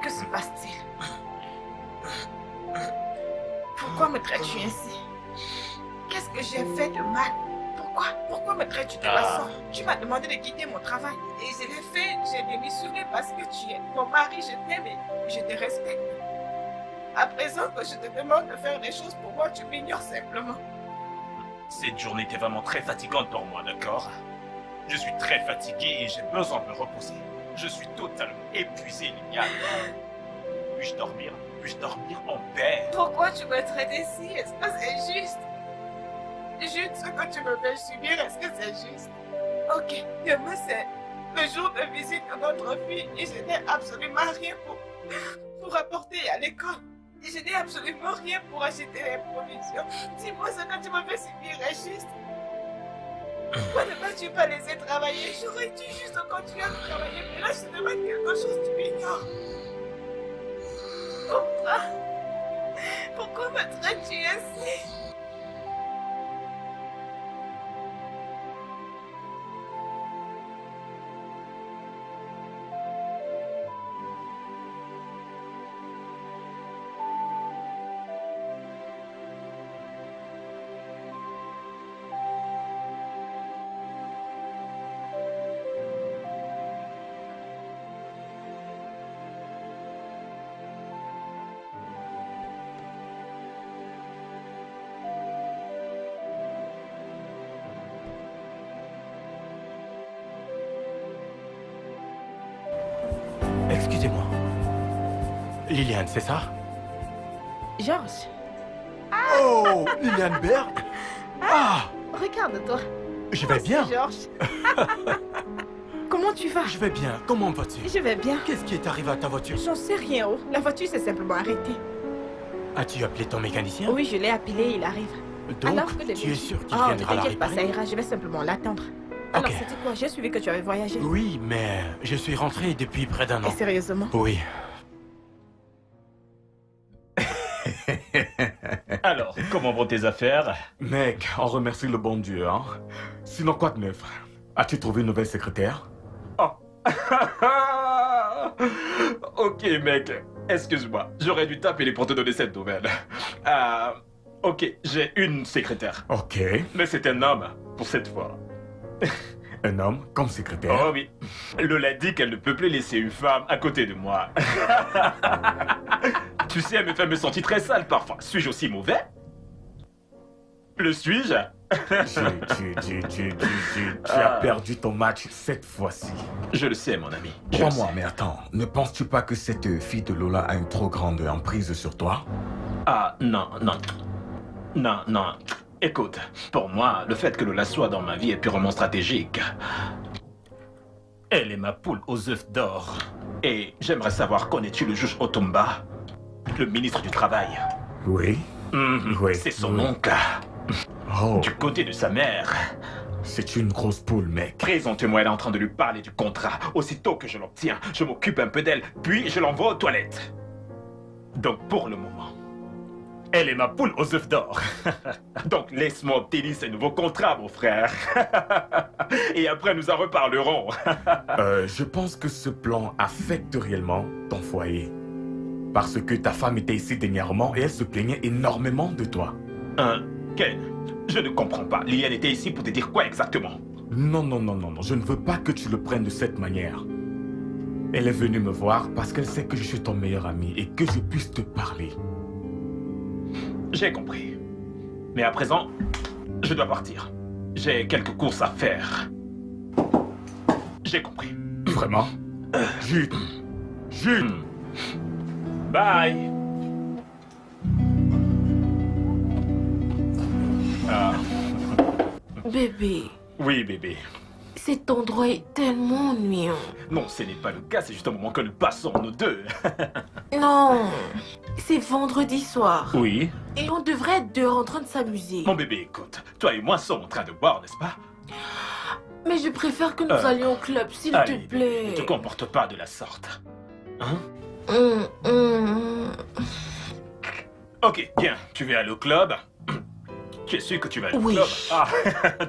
Que se passe-t-il? Pourquoi me traites-tu ainsi? Qu'est-ce que j'ai fait de mal? Pourquoi me traites-tu de la sorte? Tu m'as demandé de quitter mon travail et je l'ai fait. J'ai démissionné parce que tu es mon mari, je t'aime et je te respecte. À présent que je te demande de faire des choses pour moi, tu m'ignores simplement. Cette journée était vraiment très fatigante pour moi, d'accord? Je suis très fatigué et j'ai besoin de me reposer. Je suis totalement épuisé, Liliane. Puis-je dormir? Puis-je dormir en paix? Pourquoi tu me traites ainsi? Est-ce que c'est juste? Juste ce que tu me fais subir, est-ce que c'est juste? Ok, demain c'est le jour de visite de notre fille et je n'ai absolument rien pour apporter à l'école. Je n'ai absolument rien pour acheter les provisions. Dis-moi ce que tu me fais subir est juste. Pourquoi ne m'as-tu pas laissé travailler? J'aurais dû juste continuer à travailler, mais là je te demande quelque chose, tu m'ignores. Pourquoi me traites-tu ainsi? Excusez-moi. Liliane, c'est ça? Georges, Oh, Liliane Berg? Ah, regarde-toi. je vais bien. Georges. Comment tu vas? Je vais bien. Comment vas-tu? Je vais bien. Qu'est-ce qui est arrivé à ta voiture? J'en sais rien, oh. La voiture s'est simplement arrêtée. As-tu appelé ton mécanicien? Oui, je l'ai appelé, il arrive. Donc, Alors que tu es sûr qu'il Oh, ne viendra la t'inquiète pas, ça réparer? ira, je vais simplement l'attendre. Alors, Ok. c'était quoi? J'ai suivi que tu avais voyagé. Oui, mais je suis rentré depuis près d'un Et an. sérieusement? Oui. Alors, comment vont tes affaires? Mec, on remercie le bon Dieu, hein. Sinon, quoi de neuf? As-tu trouvé une nouvelle secrétaire? Oh. Ok, mec. Excuse-moi. J'aurais dû t'appeler pour te donner cette nouvelle. Ok, j'ai une secrétaire. Ok. Mais c'est un homme, pour cette fois. Un homme comme secrétaire? Oh oui. Lola dit qu'elle ne peut plus laisser une femme à côté de moi. Tu sais, elle me fait me sentir très sale parfois. Suis-je aussi mauvais? Le suis-je? Tu as perdu ton match cette fois-ci. Je le sais, mon ami. Je le Crois-moi, sais. mais attends, ne penses-tu pas que cette fille de Lola a une trop grande emprise sur toi? Ah, non, non. Non, non. Écoute, pour moi, le fait que Lola soit dans ma vie est purement stratégique. Elle est ma poule aux œufs d'or. Et j'aimerais savoir, connais-tu le juge Otumba, le ministre du Travail? Oui. Oui, c'est son oui. oncle. Oh, Du côté de sa mère. c'est une grosse poule, mec. Présentement, elle est en train de lui parler du contrat. Aussitôt que je l'obtiens, je m'occupe un peu d'elle, puis je l'envoie aux toilettes. Donc, pour le moment, elle est ma poule aux œufs d'or. Donc, laisse-moi obtenir ce nouveau contrat, mon frère. Et après, nous en reparlerons. Je pense que ce plan affecte réellement ton foyer. Parce que ta femme était ici dernièrement et elle se plaignait énormément de toi. Ken, je ne comprends pas. Liliane était ici pour te dire quoi exactement? Non, non, non, non, non. Je ne veux pas que tu le prennes de cette manière. Elle est venue me voir parce qu'elle sait que je suis ton meilleur ami et que je puisse te parler. J'ai compris. Mais à présent, je dois partir. J'ai quelques courses à faire. J'ai compris. Vraiment? Jude! Jude! Bye. Ah, Bébé, oui, bébé. cet endroit est tellement ennuyant. Non, ce n'est pas le cas, c'est juste un moment que nous passons, nous deux. Non, c'est vendredi soir. Oui. Et on devrait être dehors en train de s'amuser. Mon bébé, écoute, toi et moi sommes en train de boire, n'est-ce pas? Mais je préfère que nous allions au club, s'il Allez, te plaît. ne te comporte pas de la sorte. Hein? Ok, bien, tu veux aller au club? Tu es sûr que tu vas aller au Oui. club? Ah,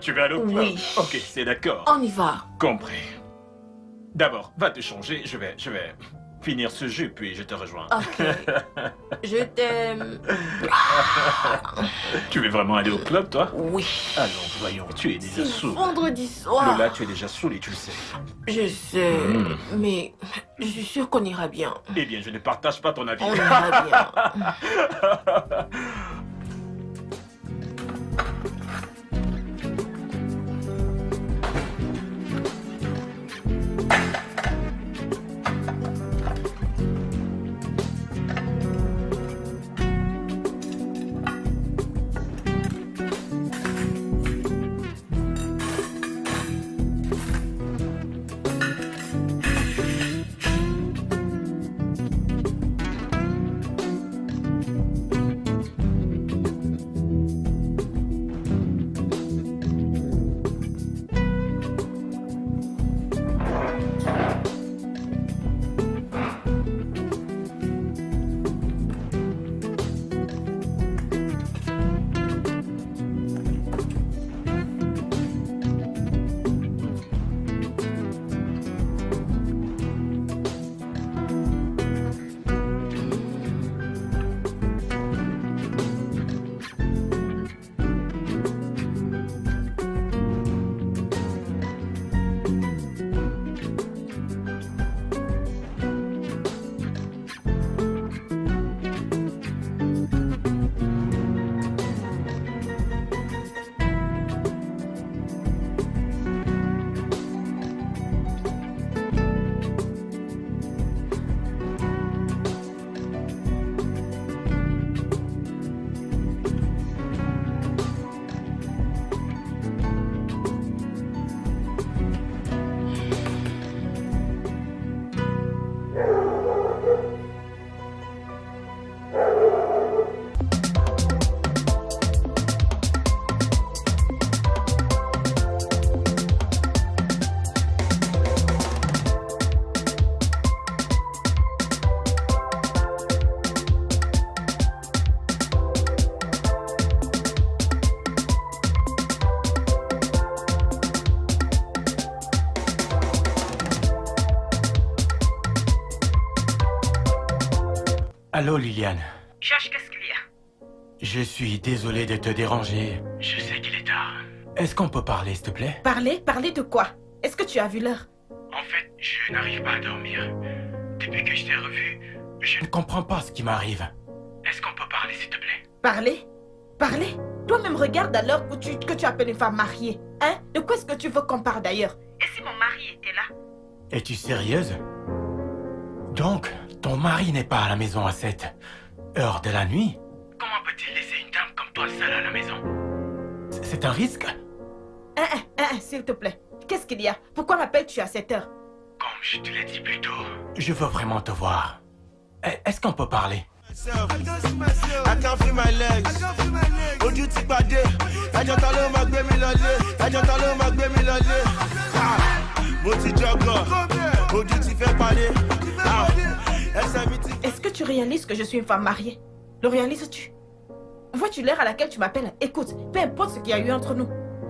tu veux aller au club? Oui. Ok, c'est d'accord. On y va. Compris. D'abord, va te changer, je vais finir ce jus, puis je te rejoins. Ok. Je t'aime. Tu veux vraiment aller au club, toi? Oui. Allons, voyons, tu es déjà C'est saoul. vendredi soir. Lola, tu es déjà saoul et tu le sais. Je sais, mais je suis sûre qu'on ira bien. Eh bien, je ne partage pas ton avis. On ira bien. Allô, Liliane. Josh, qu'est-ce qu'il y a? Je suis désolé de te déranger. Je sais qu'il est tard. Est-ce qu'on peut parler, s'il te plaît? Parler de quoi? Est-ce que tu as vu l'heure? En fait, je n'arrive pas à dormir. Depuis que je t'ai revu, je ne comprends pas ce qui m'arrive. Est-ce qu'on peut parler, s'il te plaît? Parler? Toi-même regarde à l'heure que tu appelles une femme mariée. Hein? De quoi est-ce que tu veux qu'on parle d'ailleurs? Et si mon mari était là? Es-tu sérieuse? Donc, ton mari n'est pas à la maison à cette heure de la nuit? Comment peut-il laisser une dame comme toi seule à la maison? C'est un risque? S'il te plaît. Qu'est-ce qu'il y a? Pourquoi m'appelles-tu à cette heure? Comme je te l'ai dit plus tôt, je veux vraiment te voir. Est-ce qu'on peut parler? I can't feel my legs. Ojú ti pàdé. Ẹjọ́ ta ló máa gbé mi lọlé. Ẹjọ́ ta ló máa gbé mi lọlé. Mo ti jọgọ̀. Ojú ti fẹ́ pàdé. Ẹsẹ̀ mi ti. Est-ce que tu réalises que je suis une femme mariée? Le réalises-tu? Vois-tu l'heure à laquelle tu m'appelles? Écoute, peu importe ce qu'il y a eu entre nous,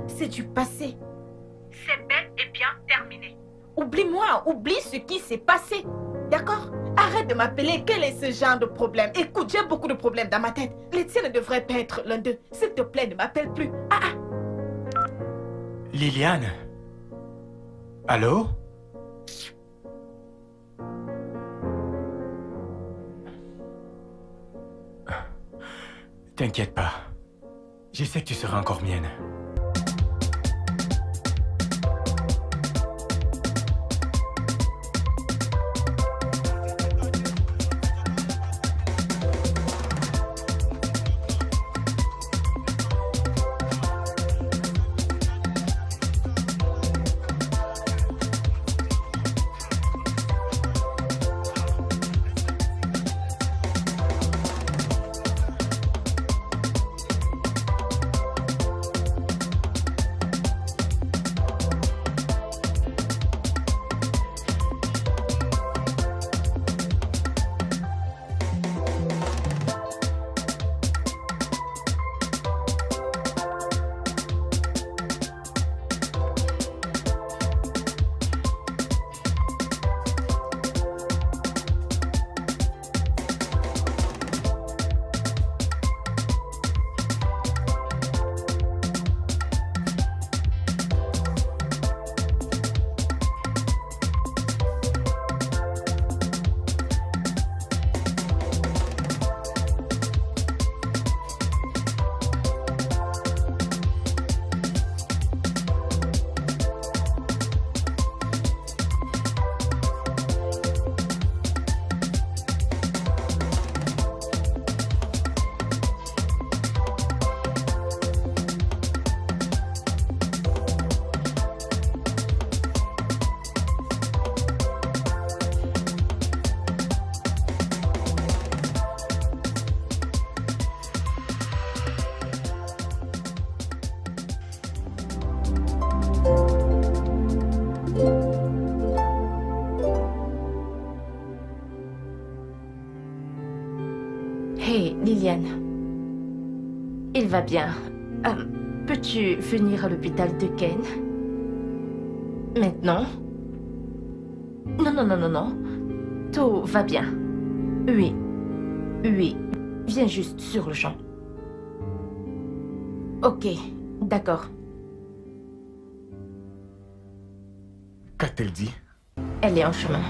c'est du passé. C'est bel et bien terminé. Oublie-moi, oublie ce qui s'est passé. D'accord? Arrête de m'appeler. Quel est ce genre de problème? Écoute, j'ai beaucoup de problèmes dans ma tête. Les tiens ne devraient pas être l'un d'eux. S'il te plaît, ne m'appelle plus. Liliane? Allô? T'inquiète pas. Je sais que tu seras encore mienne. Hey, Liliane. Il va bien. Peux-tu venir à l'hôpital de Ken? Maintenant? Non. Tout va bien. Oui. Viens juste sur le champ. Ok, d'accord. Qu'a-t-elle dit? Elle est en chemin.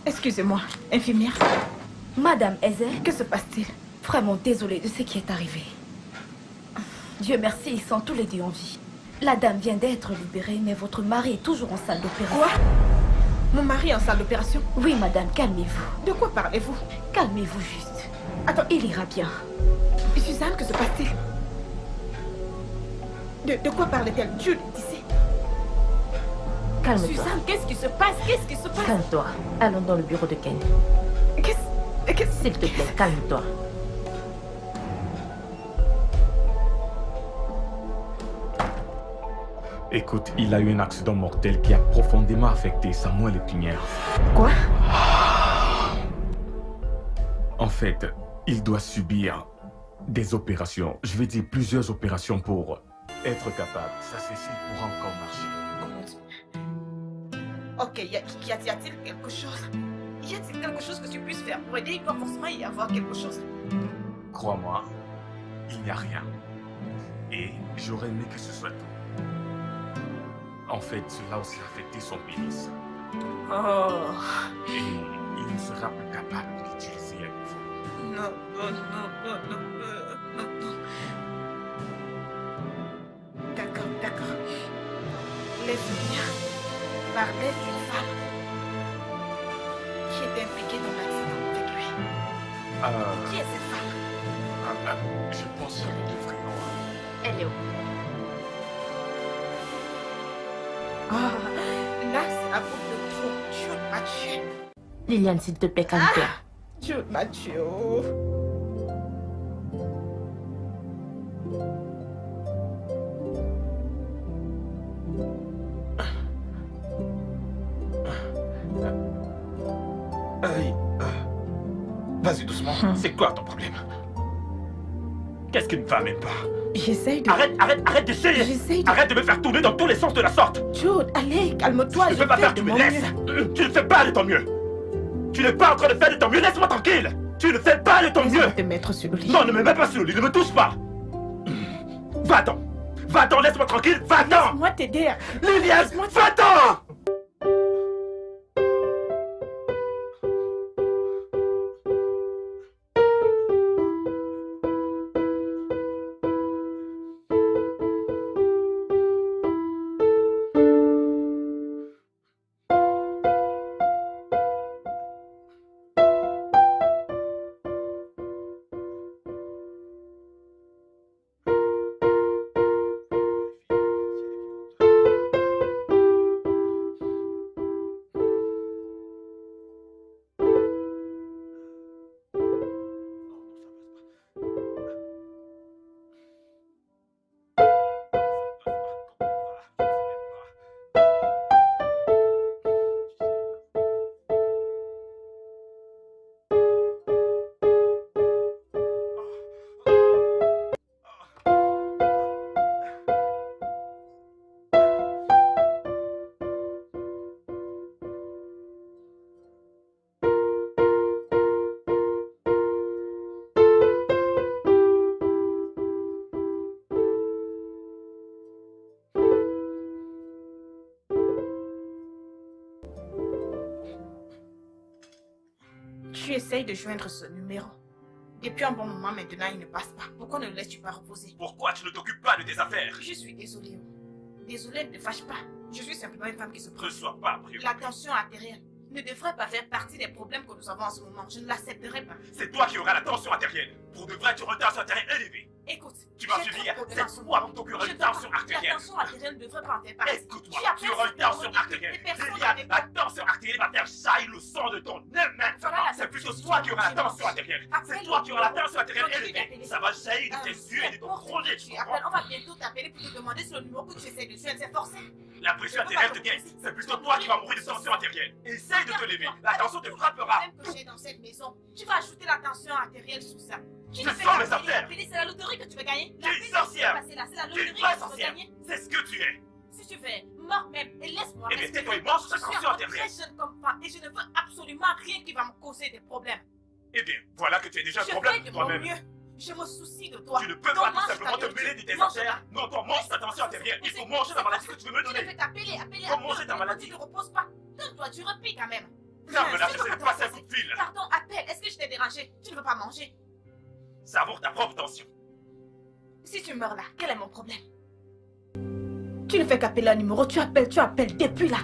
Excusez-moi, infirmière. Madame Ezer, Que se passe-t-il? vraiment désolée de ce qui est arrivé. Dieu merci, ils sont tous les deux en vie. La dame vient d'être libérée, mais votre mari est toujours en salle d'opération. Quoi? Mon mari est en salle d'opération? Oui, madame, calmez-vous. De quoi parlez-vous? Calmez-vous juste. Attends, Il ira bien. Suzanne, que se passe-t-il? De quoi parle-t-elle? Jude, d'ici. Calme-toi. Suzanne, qu'est-ce qui se passe? Qu'est-ce qui se passe? Calme-toi. Allons dans le bureau de Ken. S'il te plaît, calme-toi. Écoute, il a eu un accident mortel qui a profondément affecté Samuel Épinière. Quoi? En fait, il doit subir des opérations. Je vais dire plusieurs opérations pour être capable. Ça, c'est s'il pourra encore marcher. Ok, y a-t-il quelque chose? Y a-t-il quelque chose que tu puisses faire pour aider? Il doit forcément y avoir quelque chose. Crois-moi, il n'y a rien. Et j'aurais aimé que ce soit tout. En fait, cela a aussi affecté son pénis. Oh. Et il ne sera plus capable de l'utiliser à nouveau. Non. D'accord. Laisse-moi parler d'une femme qui est impliquée dans l'accident avec lui. Qui est cette femme? Je pense que nous devrions... Elle est où? Là, c'est la boucle de trop. Jude m'a tué. Liliane, s'il te plaît, calme-toi. Jude m'a tué. Vas-y doucement. C'est quoi ton problème? Qu'est-ce qu'une femme aime pas? J'essaye de... Arrête d'essayer. J'essaye de... Arrête de me faire tourner dans tous les sens de la sorte. Jude, allez, calme-toi. Tu ne peux pas faire que tu me laisses. Tu ne fais pas de ton mieux. Tu n'es pas en train de faire de ton mieux. Laisse-moi tranquille. Tu ne fais pas de ton mieux. Te mettre sur le lit. Non, ne me mets pas sur le lit. Ne me touche pas. Va-t'en. Va-t'en, laisse-moi tranquille. Va-t'en. Laisse-moi t'aider. Liliane, va-t'en. Tu essayes de joindre ce numéro. Depuis un bon moment maintenant, il ne passe pas. Pourquoi ne le laisses-tu pas reposer? Pourquoi tu ne t'occupes pas de tes affaires? Je suis désolée. Désolée, ne te fâche pas. Je suis simplement une femme qui se Ne préoccupe. sois pas préoccupé. La tension artérielle ne devrait pas faire partie des problèmes que nous avons en ce moment. Je ne l'accepterai pas. C'est toi qui auras la tension artérielle. Pour de vrai, tu auras une tension artérielle élevée. Écoute, Tu m'as j'ai suivi trop de hier. problèmes en C'est ce toi moment. qui auras Je une te parle. tension artérielle. La tension artérielle ne devrait pas en faire partie. Écoute-moi, Tu appelles tu auras une sur tension des artérielle. personnes Liliane, avec la moi. tension artérielle va faire jaillir le sang de ton nez maintenant. Voilà la C'est plutôt solution. toi qui auras la tension artérielle. C'est Appelle toi qui auras la le tension artérielle numéro. élevée. Ça va jaillir de tes yeux et de ton crochet, tu comprends? On va bientôt t'appeler pour te demander si le numéro que tu essaies de joindre, c'est forcé. La pression artérielle te guette. C'est plutôt toi qui vas mourir de tension artérielle. Essaye de te lever. La tension te frappera. Même que j'ai dans cette maison, tu vas ajouter la tension artérielle sous ça. Tu Ce ne fais sont qu'appeler, mes affaires. appeler, c'est la loterie que tu veux gagner. Tu es une sorcière. C'est la Tu es loterie une que vraie tu veux sorcière. gagner. C'est ce que tu es. Si tu fais mort même, et laisse-moi Eh bien, respirer. tais-toi et mange ta Je suis tension encore artérielle. très jeune comme femme et je ne veux absolument rien qui va me causer des problèmes. Eh bien, voilà que tu as déjà un Je problème fais de de mon toi-même. mieux. Je me soucie de toi. Tu ne peux Donc pas tout mange simplement ta te mêler de tes mange affaires. ta- Non, toi, mange ta tension artérielle. Il faut manger ta maladie que tu veux me Tu ne donner. fais qu'appeler, Faut manger ta maladie. Tu ne reposes pas. Donne-toi du repos quand même. Non, mais là, Je j'essaie veux de pas passer un t'embrasser. coup de fil. Pardon, appelle. Est-ce que je t'ai dérangé? Tu ne veux pas manger? Savoure ta propre tension. Si tu meurs là, quel est mon problème? Tu ne fais qu'appeler un numéro, tu appelles depuis là.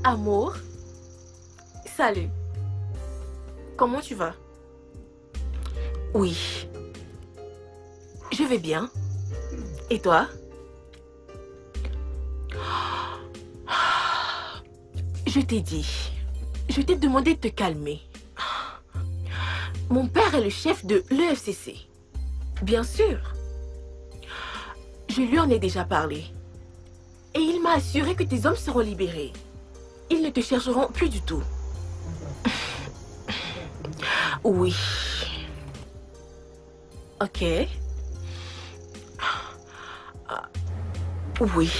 Amour, salut. Comment tu vas? Oui. Je vais bien. Et toi? Je t'ai dit. Je t'ai demandé de te calmer. Mon père est le chef de l'EFCC. Bien sûr. Je lui en ai déjà parlé. Et il m'a assuré que tes hommes seront libérés. Ils ne te chercheront plus du tout. Oui. Ok. Oui.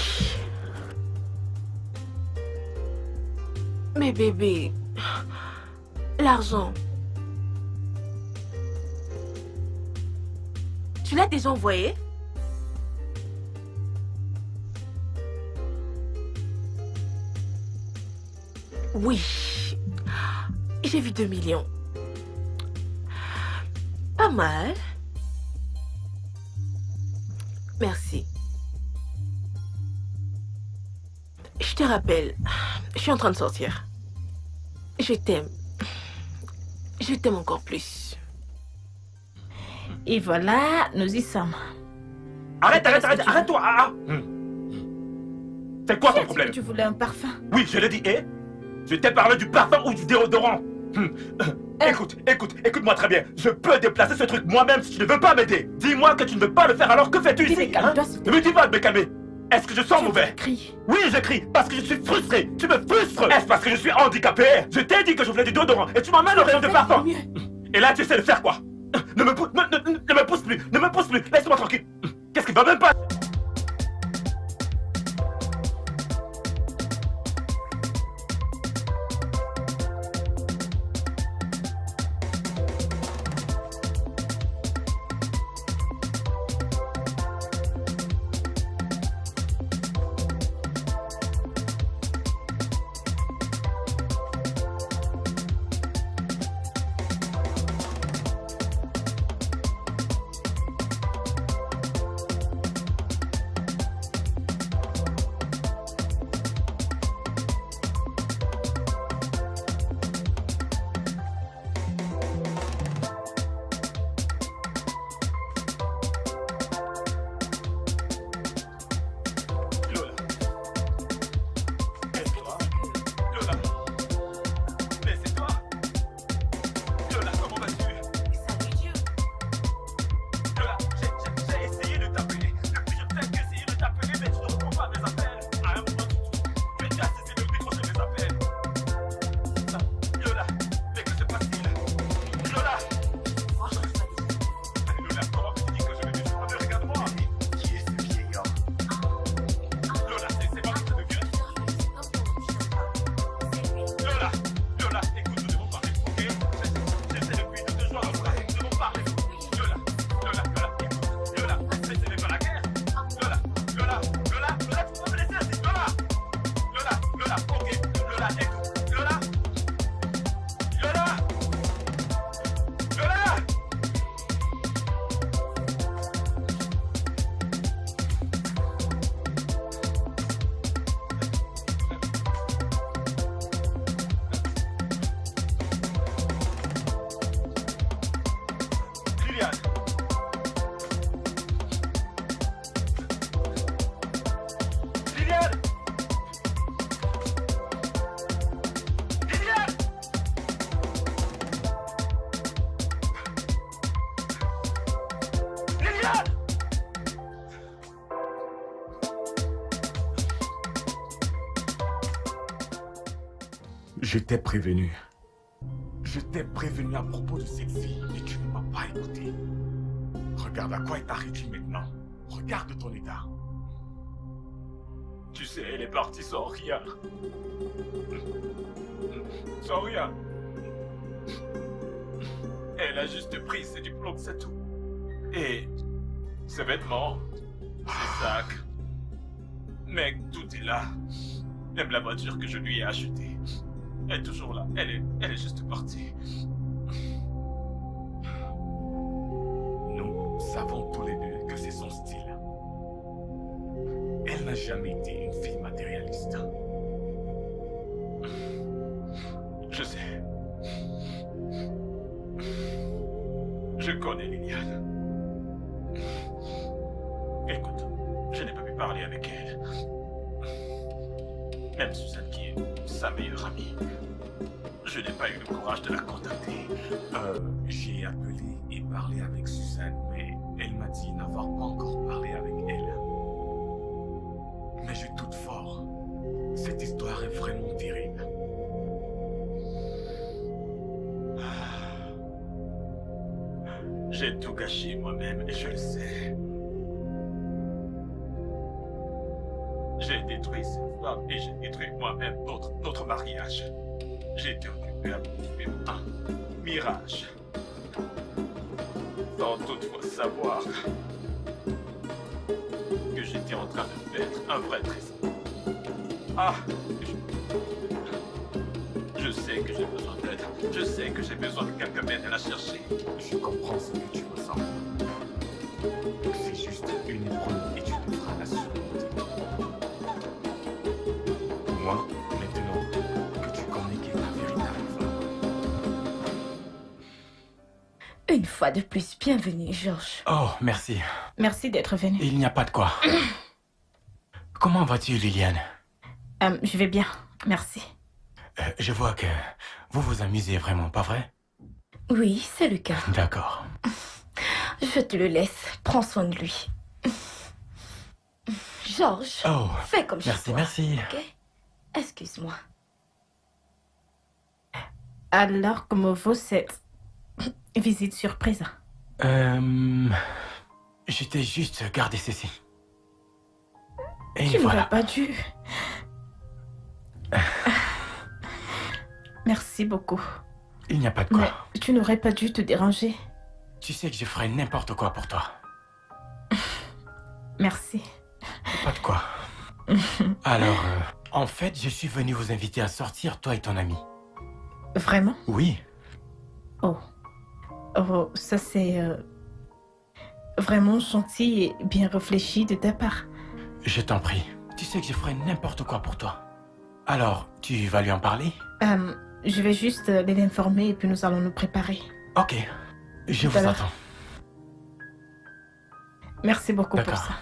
Mais bébé, l'argent. Tu l'as déjà envoyé? Oui. J'ai vu 2 millions. Pas mal. Merci. Je te rappelle, je suis en train de sortir. Je t'aime. Je t'aime encore plus. Et voilà, nous y sommes. Arrête-toi. C'est quoi ton Tu as dit problème? que tu voulais un parfum. Oui, je l'ai dit. Et je t'ai parlé du parfum ou du déodorant. Écoute-moi très bien. Je peux déplacer ce truc moi-même si tu ne veux pas m'aider. Dis-moi que tu ne veux pas le faire, alors que fais-tu ici, hein? Ne me dis pas de me calmer. Est-ce que je sens mauvais? Crie. Oui, je crie, parce que je suis frustré. Tu me frustres. Est-ce parce que je suis handicapé? Je t'ai dit que je voulais du déodorant et tu m'emmènes au rayon de parfum. Et là, tu essaies de faire quoi? Ne me pousse plus, ne me pousse plus. Laisse-moi tranquille. Qu'est-ce qui va même pas? Je t'ai prévenu. Je t'ai prévenu à propos de cette fille et tu ne m'as pas écouté. Regarde à quoi est arrivé maintenant. Regarde ton état. Tu sais, elle est partie sans rien. Sans rien. Elle a juste pris ses diplômes, c'est tout. Et ses vêtements, ses sacs. Mec, tout est là. Même la voiture que je lui ai achetée. Elle est toujours là. Elle est juste partie. Nous savons tous les deux que c'est son style. Elle n'a jamais été une fille matérialiste. Je sais. Je connais Liliane. Écoute, je n'ai pas pu parler avec elle. Même Suzanne qui est sa meilleure amie. Je n'ai pas eu le courage de la contacter. J'ai appelé et parlé avec Suzanne, mais elle m'a dit n'avoir pas encore parlé avec elle. Mais je doute fort. Cette histoire est vraiment terrible. J'ai tout gâché moi-même et je le sais. J'ai détruit cette femme et j'ai détruit moi-même notre mariage. J'ai été occupé à m'occuper d'un mirage. Sans toutefois savoir que j'étais en train de perdre un vrai trésor. Ah, je sais que j'ai besoin d'aide. Je sais que j'ai besoin que quelqu'un m'aide à la chercher. Je comprends ce que tu ressens. C'est juste une épreuve et tu devras la surmonter. Moi, maintenant que tu connais qui est ta véritable femme. Une fois de plus, bienvenue, Georges. Oh, merci. Merci d'être venu. Il n'y a pas de quoi. Comment vas-tu, Liliane? Je vais bien, merci. Je vois que vous vous amusez vraiment, pas vrai? Oui, c'est le cas. D'accord. Je te le laisse. Prends soin de lui. Georges, Oh, fais comme chez merci, toi. merci. Ok? Excuse-moi. Alors, comment vaut cette visite surprise? J'étais juste garder ceci. Et Tu voilà. n'aurais pas dû. Merci beaucoup. Il n'y a pas de quoi. Mais tu n'aurais pas dû te déranger. Tu sais que je ferais n'importe quoi pour toi. Merci. Pas de quoi. Alors, en fait, je suis venu vous inviter à sortir, toi et ton ami. Vraiment? Oui. Oh. Oh, ça c'est vraiment gentil et bien réfléchi de ta part. Je t'en prie. Tu sais que je ferais n'importe quoi pour toi. Alors, tu vas lui en parler? Je vais juste l'informer et puis nous allons nous préparer. Ok. Je Tout à vous l'heure. attends. Merci beaucoup pour D'accord. ça.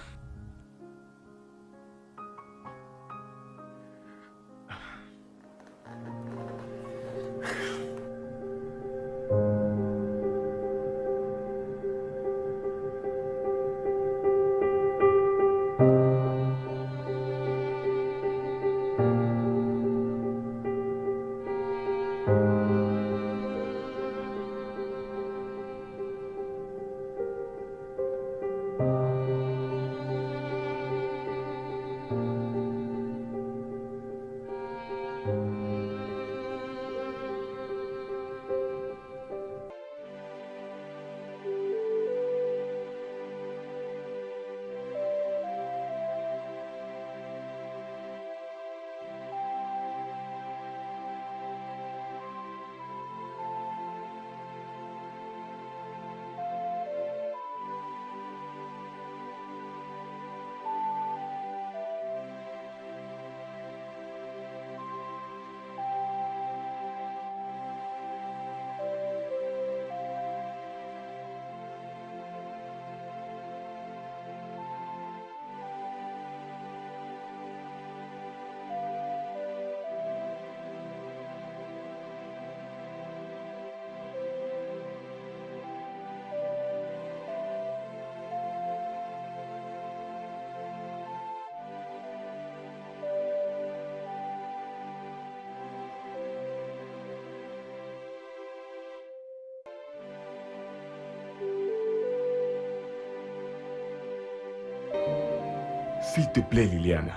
S'il te plaît, Liliane.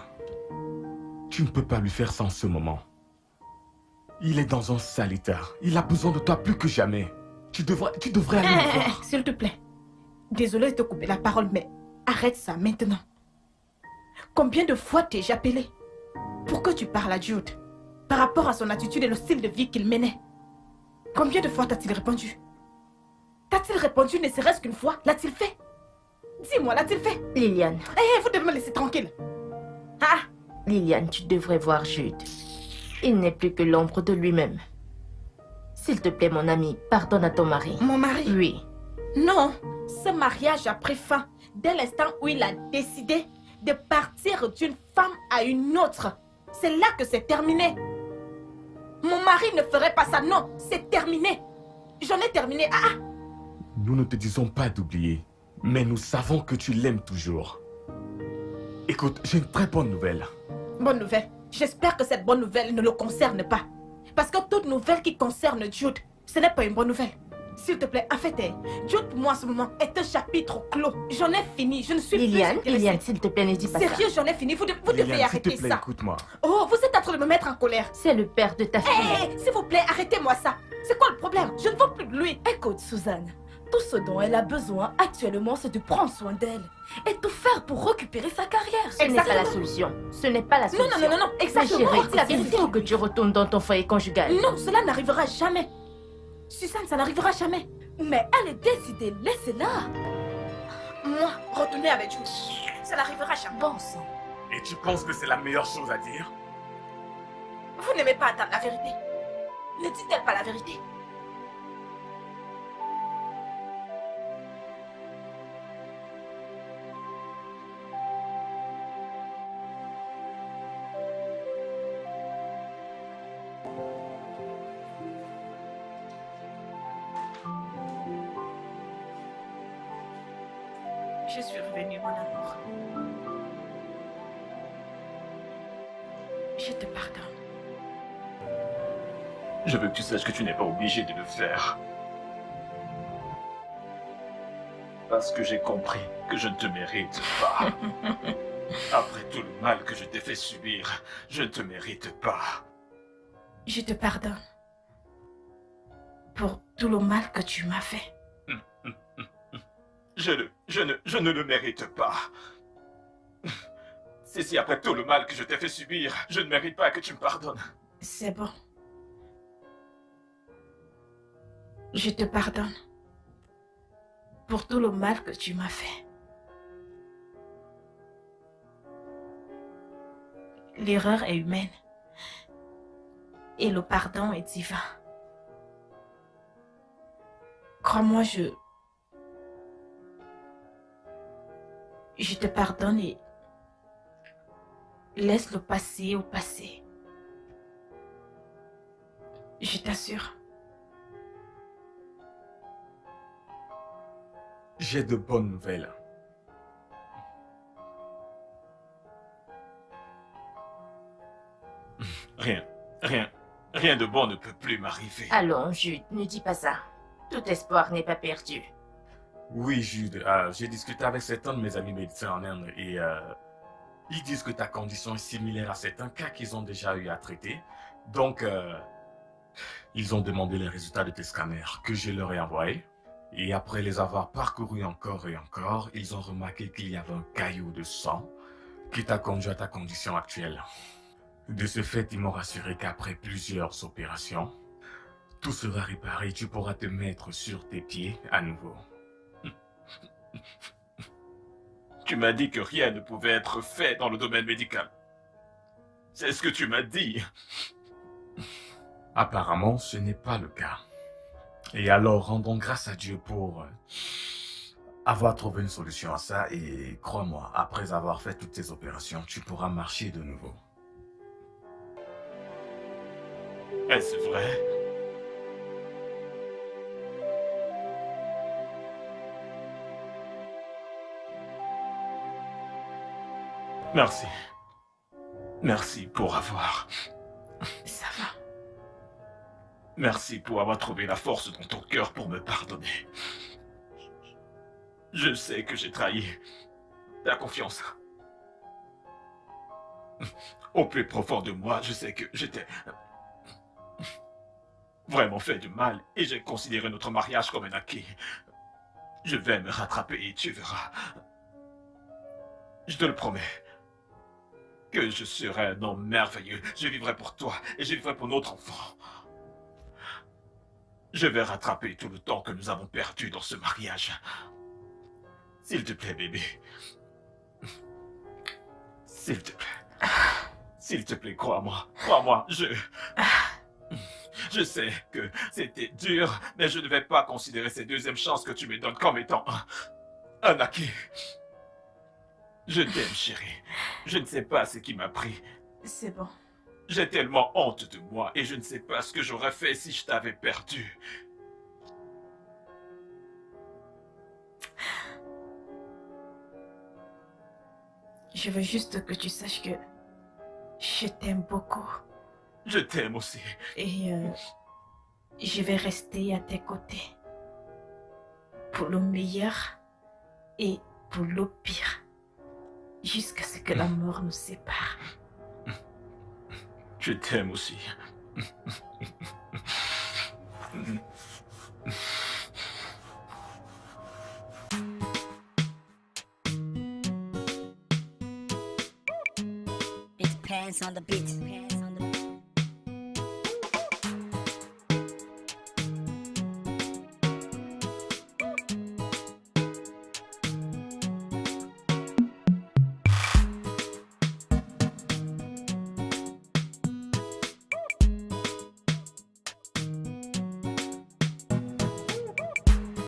Tu ne peux pas lui faire ça en ce moment. Il est dans un sale état. Il a besoin de toi plus que jamais. Tu devrais aller le voir. S'il te plaît. Désolée de te couper la parole, mais arrête ça maintenant. Combien de fois t'ai-je appelé pour que tu parles à Jude par rapport à son attitude et le style de vie qu'il menait? Combien de fois t'a-t-il répondu? T'a-t-il répondu ne serait-ce qu'une fois? L'a-t-il fait? Dis-moi, l'a-t-il fait? Liliane, Vous devez me laisser tranquille. Ah, Liliane, tu devrais voir Jude. Il n'est plus que l'ombre de lui-même. S'il te plaît, mon ami, pardonne à ton mari. mon mari. Oui. Non, ce mariage a pris fin dès l'instant où il a décidé de partir d'une femme à une autre. C'est là que c'est terminé. Mon mari ne ferait pas ça, non, c'est terminé. J'en ai terminé. Ah, Nous ne te disons pas d'oublier, mais nous savons que tu l'aimes toujours. Écoute, j'ai une très bonne nouvelle. bonne nouvelle. J'espère que cette bonne nouvelle ne le concerne pas. Parce que toute nouvelle qui concerne Jude, ce n'est pas une bonne nouvelle. S'il te plaît, en fait, Jude pour moi en ce moment est un chapitre clos. J'en ai fini, je ne suis Liliane, plus intéressée. Liliane, s'il te plaît, ne dis pas ça. Sérieux, j'en ai fini. Vous devez Liliane, s'il te arrêter plaît, ça. écoute-moi. Oh, vous êtes en train de me mettre en colère. C'est le père de ta fille. S'il vous plaît, arrêtez-moi ça. C'est quoi le problème? Je ne veux plus de lui. Écoute, Suzanne, tout ce dont elle a besoin actuellement, c'est de prendre soin d'elle et tout faire pour récupérer sa carrière. Ce n'est pas la Exactement. solution. Ce n'est pas la Non, solution. non, non, non, non, Ma exactement. chérie, Dis la il vérité. faut que tu retournes dans ton foyer conjugal. Non, cela n'arrivera jamais. Suzanne, ça n'arrivera jamais. Mais elle est décidée, laissez-la. Moi, retourner avec Jude, ça n'arrivera jamais. Bon sang. Et tu penses que c'est la meilleure chose à dire? Vous n'aimez pas entendre la vérité. Ne dit-elle pas la vérité? Je suis revenue, mon amour. Je te pardonne. Je veux que tu saches que tu n'es pas obligé de le faire. Parce que j'ai compris que je ne te mérite pas. Après tout le mal que je t'ai fait subir, je ne te mérite pas. Je te pardonne. Pour tout le mal que tu m'as fait. Je ne le mérite pas. Si après tout le mal que je t'ai fait subir, je ne mérite pas que tu me pardonnes. C'est bon. Je te pardonne. Pour tout le mal que tu m'as fait. L'erreur est humaine. Et le pardon est divin. Crois-moi, je te pardonne et laisse le passé au passé. Je t'assure. J'ai de bonnes nouvelles. Rien de bon ne peut plus m'arriver. Allons, Jude, ne dis pas ça. Tout espoir n'est pas perdu. Oui, Jude, j'ai discuté avec certains de mes amis médecins en Inde et ils disent que ta condition est similaire à certains cas qu'ils ont déjà eu à traiter. Donc, ils ont demandé les résultats de tes scanners que je leur ai envoyés. Et après les avoir parcourus encore et encore, ils ont remarqué qu'il y avait un caillou de sang qui t'a conduit à ta condition actuelle. De ce fait, ils m'ont rassuré qu'après plusieurs opérations, tout sera réparé et tu pourras te mettre sur tes pieds à nouveau. Tu m'as dit que rien ne pouvait être fait dans le domaine médical. C'est ce que tu m'as dit. Apparemment, ce n'est pas le cas. Et alors, rendons grâce à Dieu pour avoir trouvé une solution à ça. Et crois-moi, après avoir fait toutes ces opérations, tu pourras marcher de nouveau. Est-ce vrai? Merci. Merci pour avoir... Ça va. Merci pour avoir trouvé la force dans ton cœur pour me pardonner. Je sais que j'ai trahi ta confiance. Au plus profond de moi, je sais que j'étais vraiment fait du mal et j'ai considéré notre mariage comme un acquis. Je vais me rattraper et tu verras. Je te le promets. Que je serai un homme merveilleux. Je vivrai pour toi et je vivrai pour notre enfant. Je vais rattraper tout le temps que nous avons perdu dans ce mariage. S'il te plaît, bébé. S'il te plaît. S'il te plaît, crois-moi. Crois-moi, je sais que c'était dur, mais je ne vais pas considérer ces deuxièmes chances que tu me donnes comme étant un acquis. Je t'aime, chérie. Je ne sais pas ce qui m'a pris. C'est bon. J'ai tellement honte de moi et je ne sais pas ce que j'aurais fait si je t'avais perdu. Je veux juste que tu saches que je t'aime beaucoup. Je t'aime aussi. Et je vais rester à tes côtés. Pour le meilleur et pour le pire. Jusqu'à ce que la mort nous sépare. Je t'aime aussi. It depends on the beat.